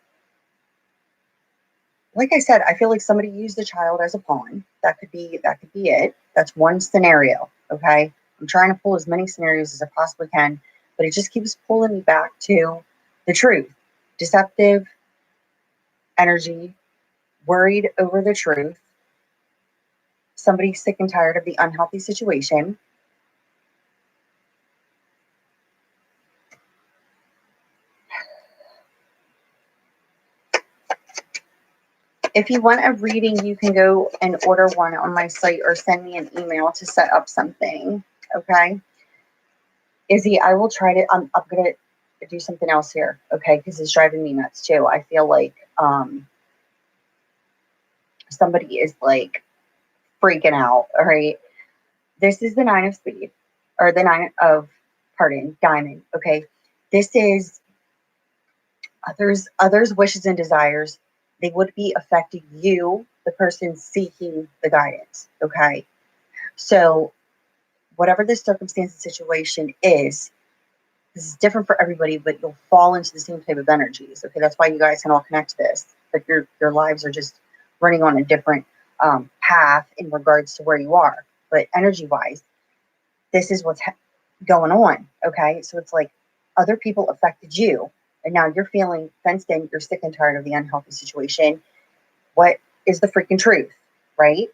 Like I said, I feel like somebody used the child as a pawn. That could be it. That's one scenario, okay? I'm trying to pull as many scenarios as I possibly can, but it just keeps pulling me back to the truth. Deceptive energy, worried over the truth, somebody sick and tired of the unhealthy situation. If you want a reading, you can go and order one on my site or send me an email to set up something. Okay. Izzy, I will try to, I'm going to do something else here. Okay. Because it's driving me nuts too. I feel like somebody is like freaking out. All right. This is the 9 of spades, or the 9 of, pardon, diamond. Okay. This is others' wishes and desires. They would be affecting you, the person seeking the guidance. Okay. So whatever the circumstance and situation is, this is different for everybody, but you'll fall into the same type of energies. Okay. That's why you guys can all connect to this. But your lives are just running on a different path in regards to where you are. But energy wise, this is what's going on. Okay. So it's like other people affected you, and now you're feeling fenced in. You're sick and tired of the unhealthy situation. What is the freaking truth? Right?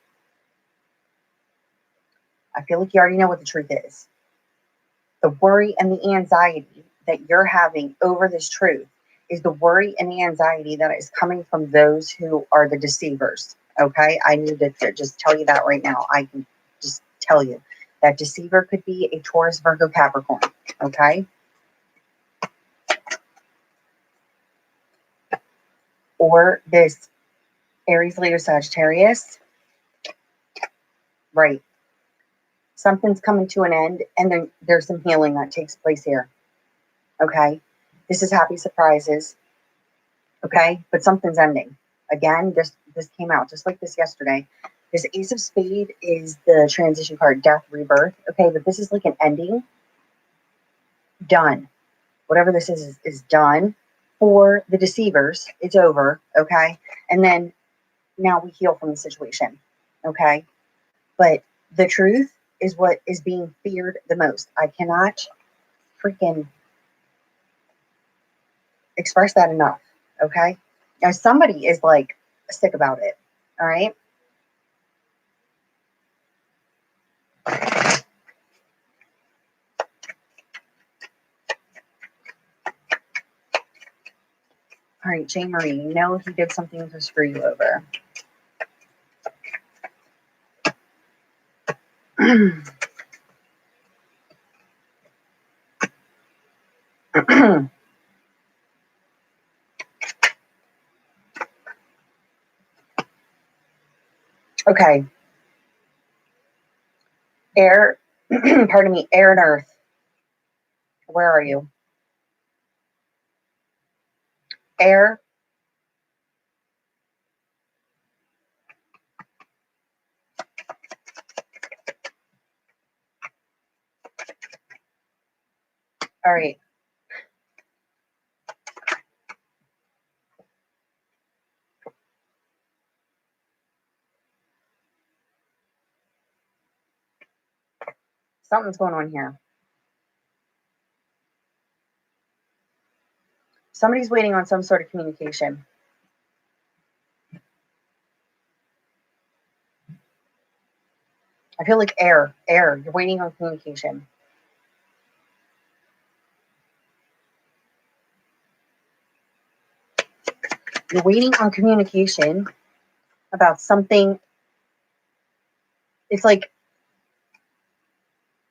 I feel like you already know what the truth is. The worry and the anxiety that you're having over this truth is the worry and the anxiety that is coming from those who are the deceivers. Okay. I need to just tell you that right now. I can just tell you that deceiver could be a Taurus, Virgo, Capricorn. Okay. Or this Aries, Leo, Sagittarius. Right. Something's coming to an end, and then there's some healing that takes place here. Okay. This is happy surprises. Okay. But something's ending. Again, this came out just like this yesterday. This Ace of Spade is the transition card, death, rebirth. Okay. But this is like an ending. Done. Whatever this is done. For the deceivers, it's over. Okay. And then now we heal from the situation. Okay. But the truth is what is being feared the most. I cannot freaking express that enough. Okay. Now somebody is like sick about it. All right. All right, Jane Marie, you know he did something to screw you over. Okay. Air, pardon me, air and earth. Where are you? Air. All right. Something's going on here. Somebody's waiting on some sort of communication. I feel like air. You're waiting on communication. You're waiting on communication about something. It's like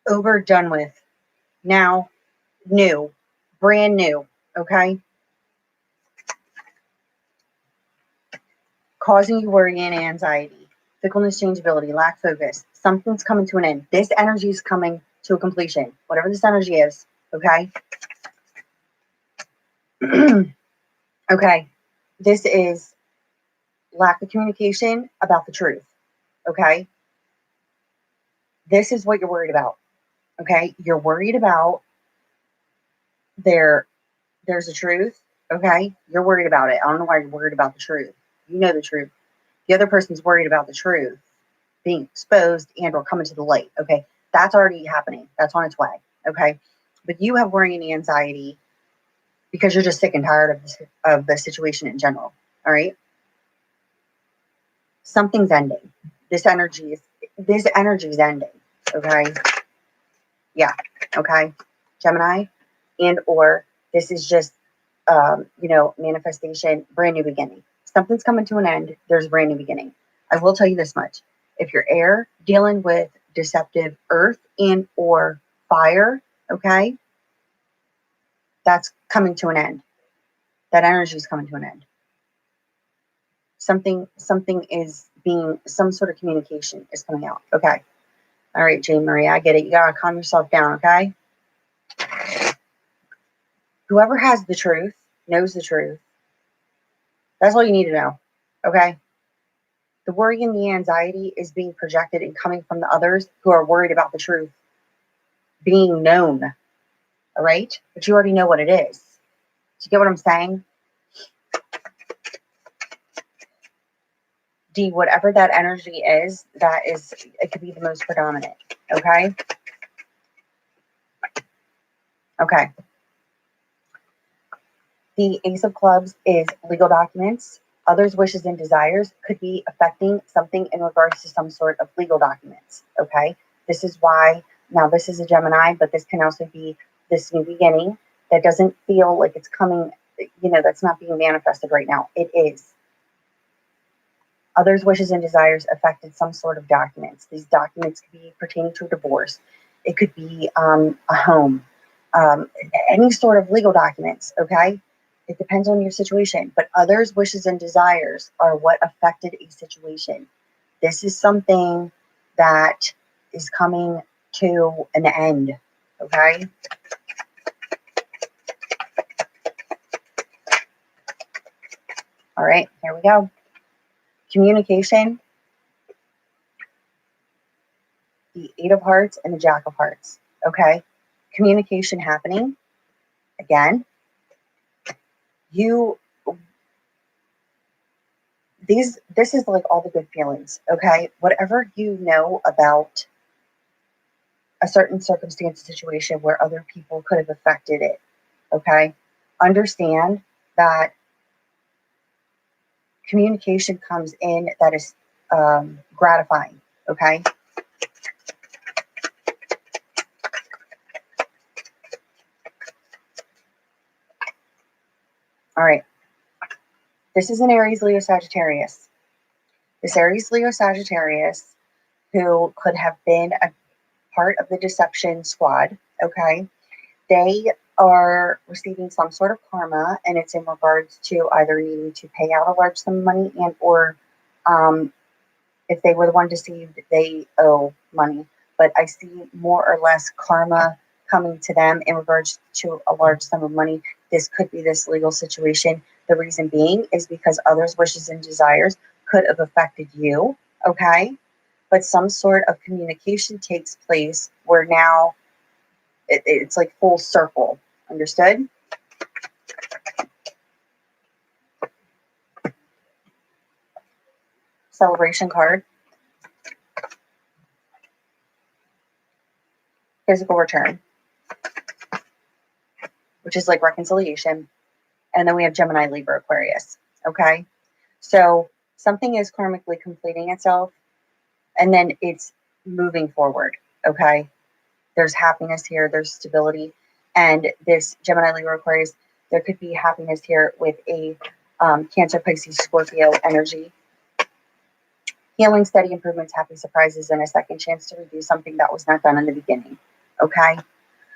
over, done with. Now, new, brand new. Okay. Causing you worry and anxiety, fickleness, changeability, lack focus. Something's coming to an end. This energy is coming to a completion, whatever this energy is. Okay. Okay. This is lack of communication about the truth. Okay. This is what you're worried about. Okay. You're worried about there's a truth. Okay. You're worried about it. I don't know why you're worried about the truth. You know the truth. The other person's worried about the truth being exposed and or coming to the light. Okay. That's already happening. That's on its way. Okay. But you have worry and anxiety because you're just sick and tired of the situation in general. All right. Something's ending. This energy is ending. Okay. Yeah. Okay. Gemini, and or this is just manifestation, brand new beginning. Something's coming to an end. There's a brand new beginning. I will tell you this much. If you're air, dealing with deceptive earth and or fire, okay, that's coming to an end. That energy is coming to an end. Something is being, some sort of communication is coming out. Okay. All right, Jane Marie, I get it. You gotta calm yourself down, okay? Whoever has the truth knows the truth. That's all you need to know. Okay. The worry and the anxiety is being projected and coming from the others who are worried about the truth being known. All right. But you already know what it is. Do you get what I'm saying? D, whatever that energy is, it could be the most predominant. Okay. Okay. The Ace of Clubs is legal documents. Others' wishes and desires could be affecting something in regards to some sort of legal documents. Okay. This is why, now this is a Gemini, but this can also be this new beginning that doesn't feel like it's coming, that's not being manifested right now. It is. Others' wishes and desires affected some sort of documents. These documents could be pertaining to a divorce. It could be a home, any sort of legal documents. Okay. It depends on your situation, but others' wishes and desires are what affected a situation. This is something that is coming to an end. Okay. All right, here we go. Communication, the Eight of Hearts and the Jack of Hearts. Okay. Communication happening. Again, this is like all the good feelings. Okay. Whatever you know about a certain circumstance, situation where other people could have affected it. Okay. Understand that communication comes in that is gratifying. Okay. All right. This is an Aries, Leo, Sagittarius. This Aries, Leo, Sagittarius, who could have been a part of the deception squad. Okay. They are receiving some sort of karma, and it's in regards to either needing to pay out a large sum of money and or if they were the one deceived, they owe money. But I see more or less karma coming to them in regards to a large sum of money. This could be this legal situation. The reason being is because others' wishes and desires could have affected you, okay? But some sort of communication takes place where now it's like full circle. Understood? Celebration card. Physical return, which is like reconciliation. And then we have Gemini, Libra, Aquarius. Okay. So something is karmically completing itself and then it's moving forward. Okay. There's happiness here. There's stability. And this Gemini, Libra, Aquarius, there could be happiness here with a Cancer, Pisces, Scorpio energy. Healing, steady improvements, happy surprises, and a second chance to redo something that was not done in the beginning. Okay.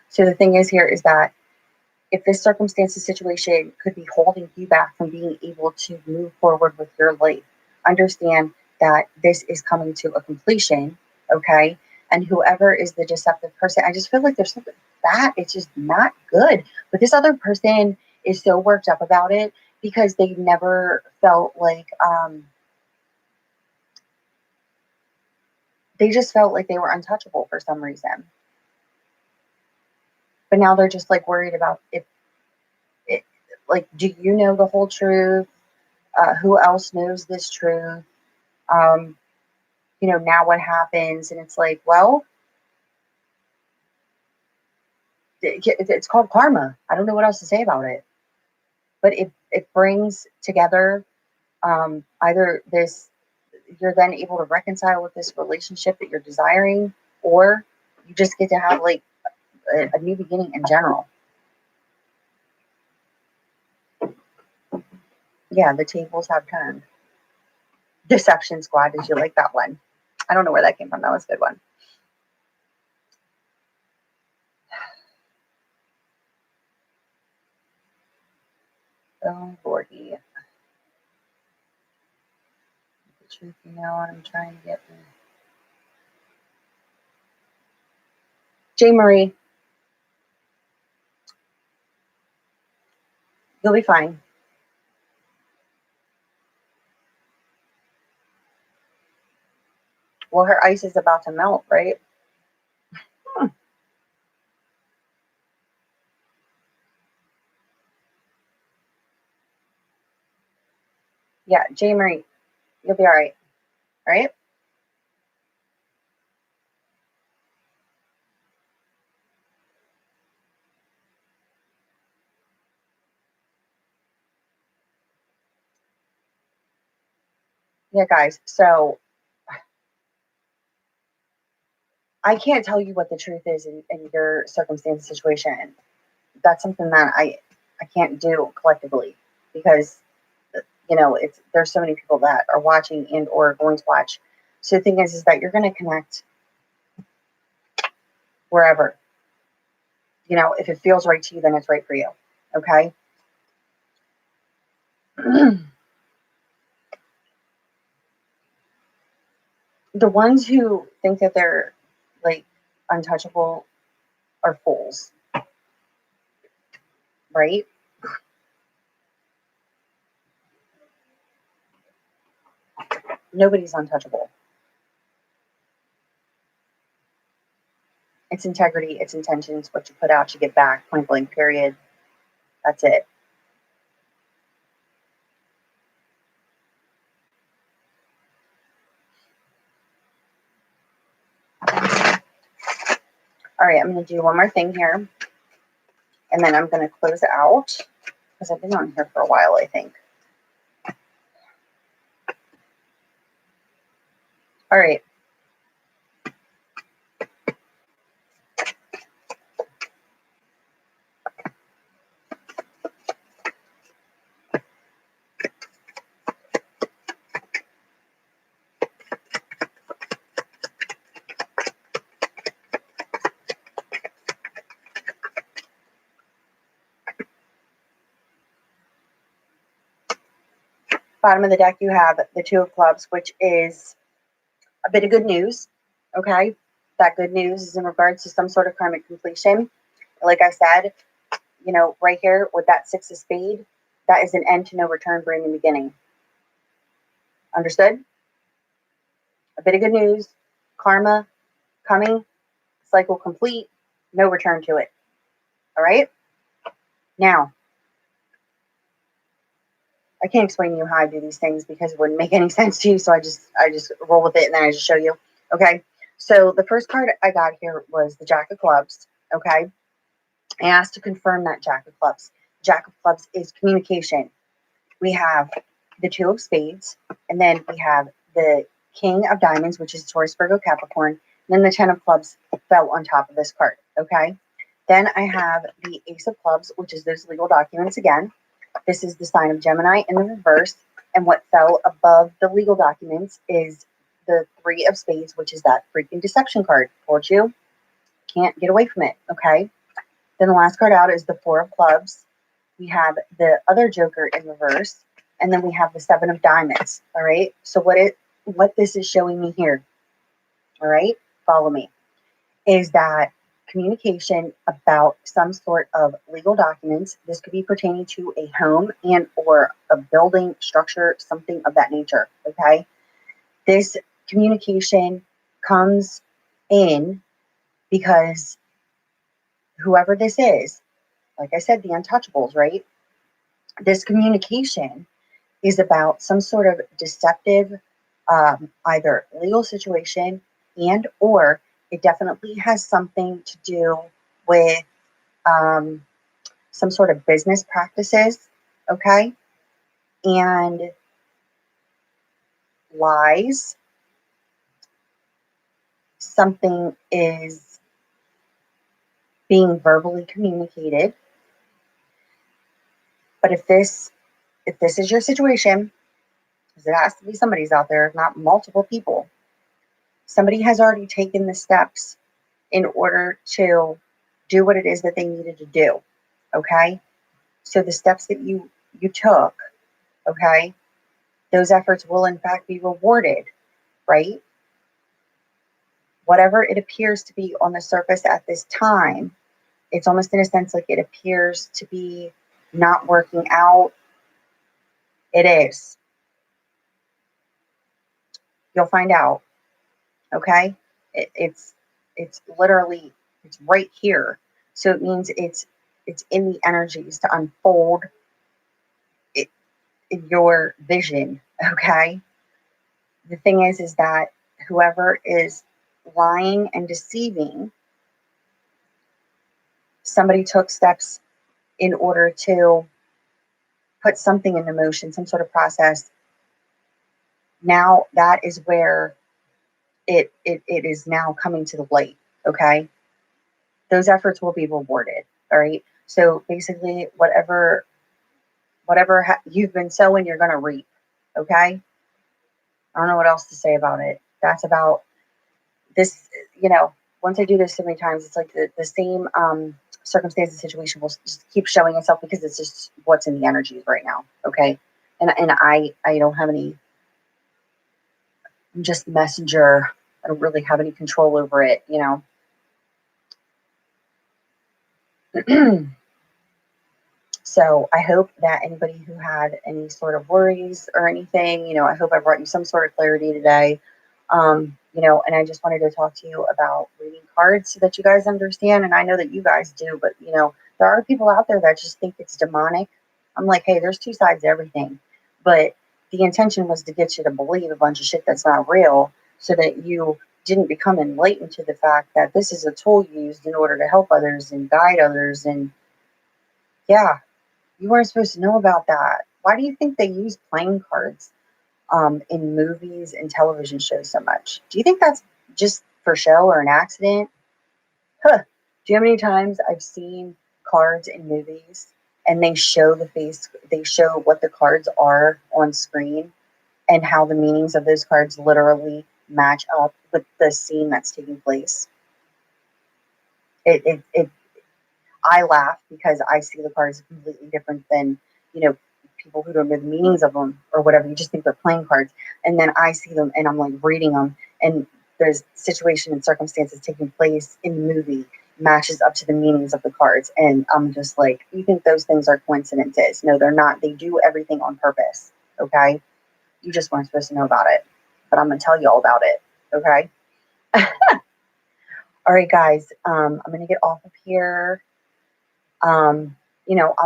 So the thing is here is that if this circumstance or situation could be holding you back from being able to move forward with your life, understand that this is coming to a completion, okay? And whoever is the deceptive person, I just feel like there's something that it's just not good. But this other person is so worked up about it because they've never felt like, they just felt like they were untouchable for some reason. But now they're just like worried about if like, do you know the whole truth? Who else knows this truth? Now what happens? And it's like, well, It's called karma. I don't know what else to say about it. But it brings together either this, you're then able to reconcile with this relationship that you're desiring, or you just get to have like a new beginning in general. Yeah, the tables have turned. Deception Squad, did you like that one? I don't know where that came from. That was a good one. Unworthy. The truth, you know what I'm trying to get. J. Marie, you'll be fine. Well, her ice is about to melt, right? Yeah, J. Marie, you'll be all right. All right? Yeah, guys. So I can't tell you what the truth is in your circumstance situation. That's something that I can't do collectively, because there's so many people that are watching and or going to watch. So the thing is that you're going to connect wherever. If it feels right to you, then it's right for you. Okay. The ones who think that they're like untouchable are fools, right? Nobody's untouchable. It's integrity, it's intentions, what you put out, you get back, point blank, period. That's it. All right, I'm going to do one more thing here, and then I'm going to close it out, because I've been on here for a while, I think. All right. Bottom of the deck, you have the Two of Clubs, which is a bit of good news. Okay. That good news is in regards to some sort of karmic completion. Like I said, right here with that Six of Spades, that is an end to no return, brand new beginning. Understood? A bit of good news, karma coming, cycle complete, no return to it. All right? Now, I can't explain to you how I do these things because it wouldn't make any sense to you, so I just roll with it and then I just show you. Okay? So the first card I got here was the Jack of Clubs. Okay? I asked to confirm that Jack of Clubs. Jack of Clubs is communication. We have the Two of Spades, and then we have the King of Diamonds, which is Taurus, Virgo, Capricorn. And then the Ten of Clubs fell on top of this card. Okay? Then I have the Ace of Clubs, which is those legal documents again. This is the sign of Gemini in the reverse. And what fell above the legal documents is the Three of Spades, which is that freaking deception card. Told you. Can't get away from it. Okay? Then the last card out is the Four of Clubs. We have the other Joker in reverse. And then we have the Seven of Diamonds. All right? So what this is showing me here, all right? Follow me. Is that communication about some sort of legal documents. This could be pertaining to a home and or a building structure, something of that nature. Okay. This communication comes in because whoever this is, like I said, the untouchables, right? This communication is about some sort of deceptive, either legal situation and or it definitely has something to do with some sort of business practices, okay? And lies. Something is being verbally communicated. But if this is your situation, because it has to be somebody's out there, not multiple people, somebody has already taken the steps in order to do what it is that they needed to do. Okay? So the steps that you took, okay, those efforts will in fact be rewarded, right? Whatever it appears to be on the surface at this time, it's almost in a sense like it appears to be not working out. It is. You'll find out. Okay? It's literally, it's right here. So it means it's in the energies to unfold it in your vision. Okay? The thing is that whoever is lying and deceiving, somebody took steps in order to put something into motion, some sort of process. Now that is where it is now coming to the light. Okay? Those efforts will be rewarded. All right? So basically, whatever you've been sowing, you're going to reap. Okay? I don't know what else to say about it. That's about this. Once I do this so many times, it's like the same circumstance and situation will just keep showing itself because it's just what's in the energies right now. Okay? And I don't have any. I'm just messenger. I don't really have any control over it. So I hope that anybody who had any sort of worries or anything, I hope I brought you some sort of clarity today. And I just wanted to talk to you about reading cards so that you guys understand. And I know that you guys do, but there are people out there that just think it's demonic. I'm like, hey, there's two sides to everything. But the intention was to get you to believe a bunch of shit that's not real so that you didn't become enlightened to the fact that this is a tool used in order to help others and guide others. And yeah, you weren't supposed to know about that. Why do you think they use playing cards in movies and television shows so much? Do you think that's just for show or an accident? Huh. Do you know how many times I've seen cards in movies and they show they show what the cards are on screen and how the meanings of those cards literally match up with the scene that's taking place? It I laugh because I see the cards completely different than, people who don't know the meanings of them or whatever. You just think they're playing cards. And then I see them and I'm like reading them, and there's situation and circumstances taking place in the movie matches up to the meanings of the cards. And I'm just like, you think those things are coincidences? No, they're not. They do everything on purpose. Okay. You just weren't supposed to know about it, but I'm going to tell you all about it. Okay. All right, guys. I'm going to get off of here. I'll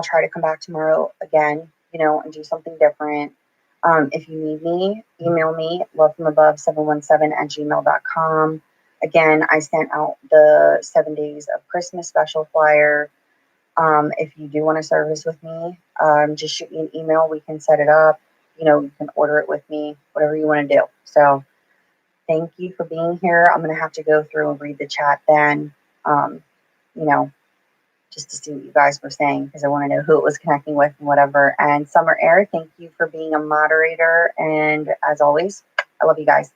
try to come back tomorrow again, and do something different. If you need me, email me, lovefromabove717@gmail.com. Again, I sent out the 7 days of Christmas special flyer. If you do want to service with me, just shoot me an email. We can set it up. You can order it with me, whatever you want to do. So thank you for being here. I'm going to have to go through and read the chat then. You know, just to see what you guys were saying because I want to know who it was connecting with and whatever. And Summer Air, thank you for being a moderator. And as always, I love you guys.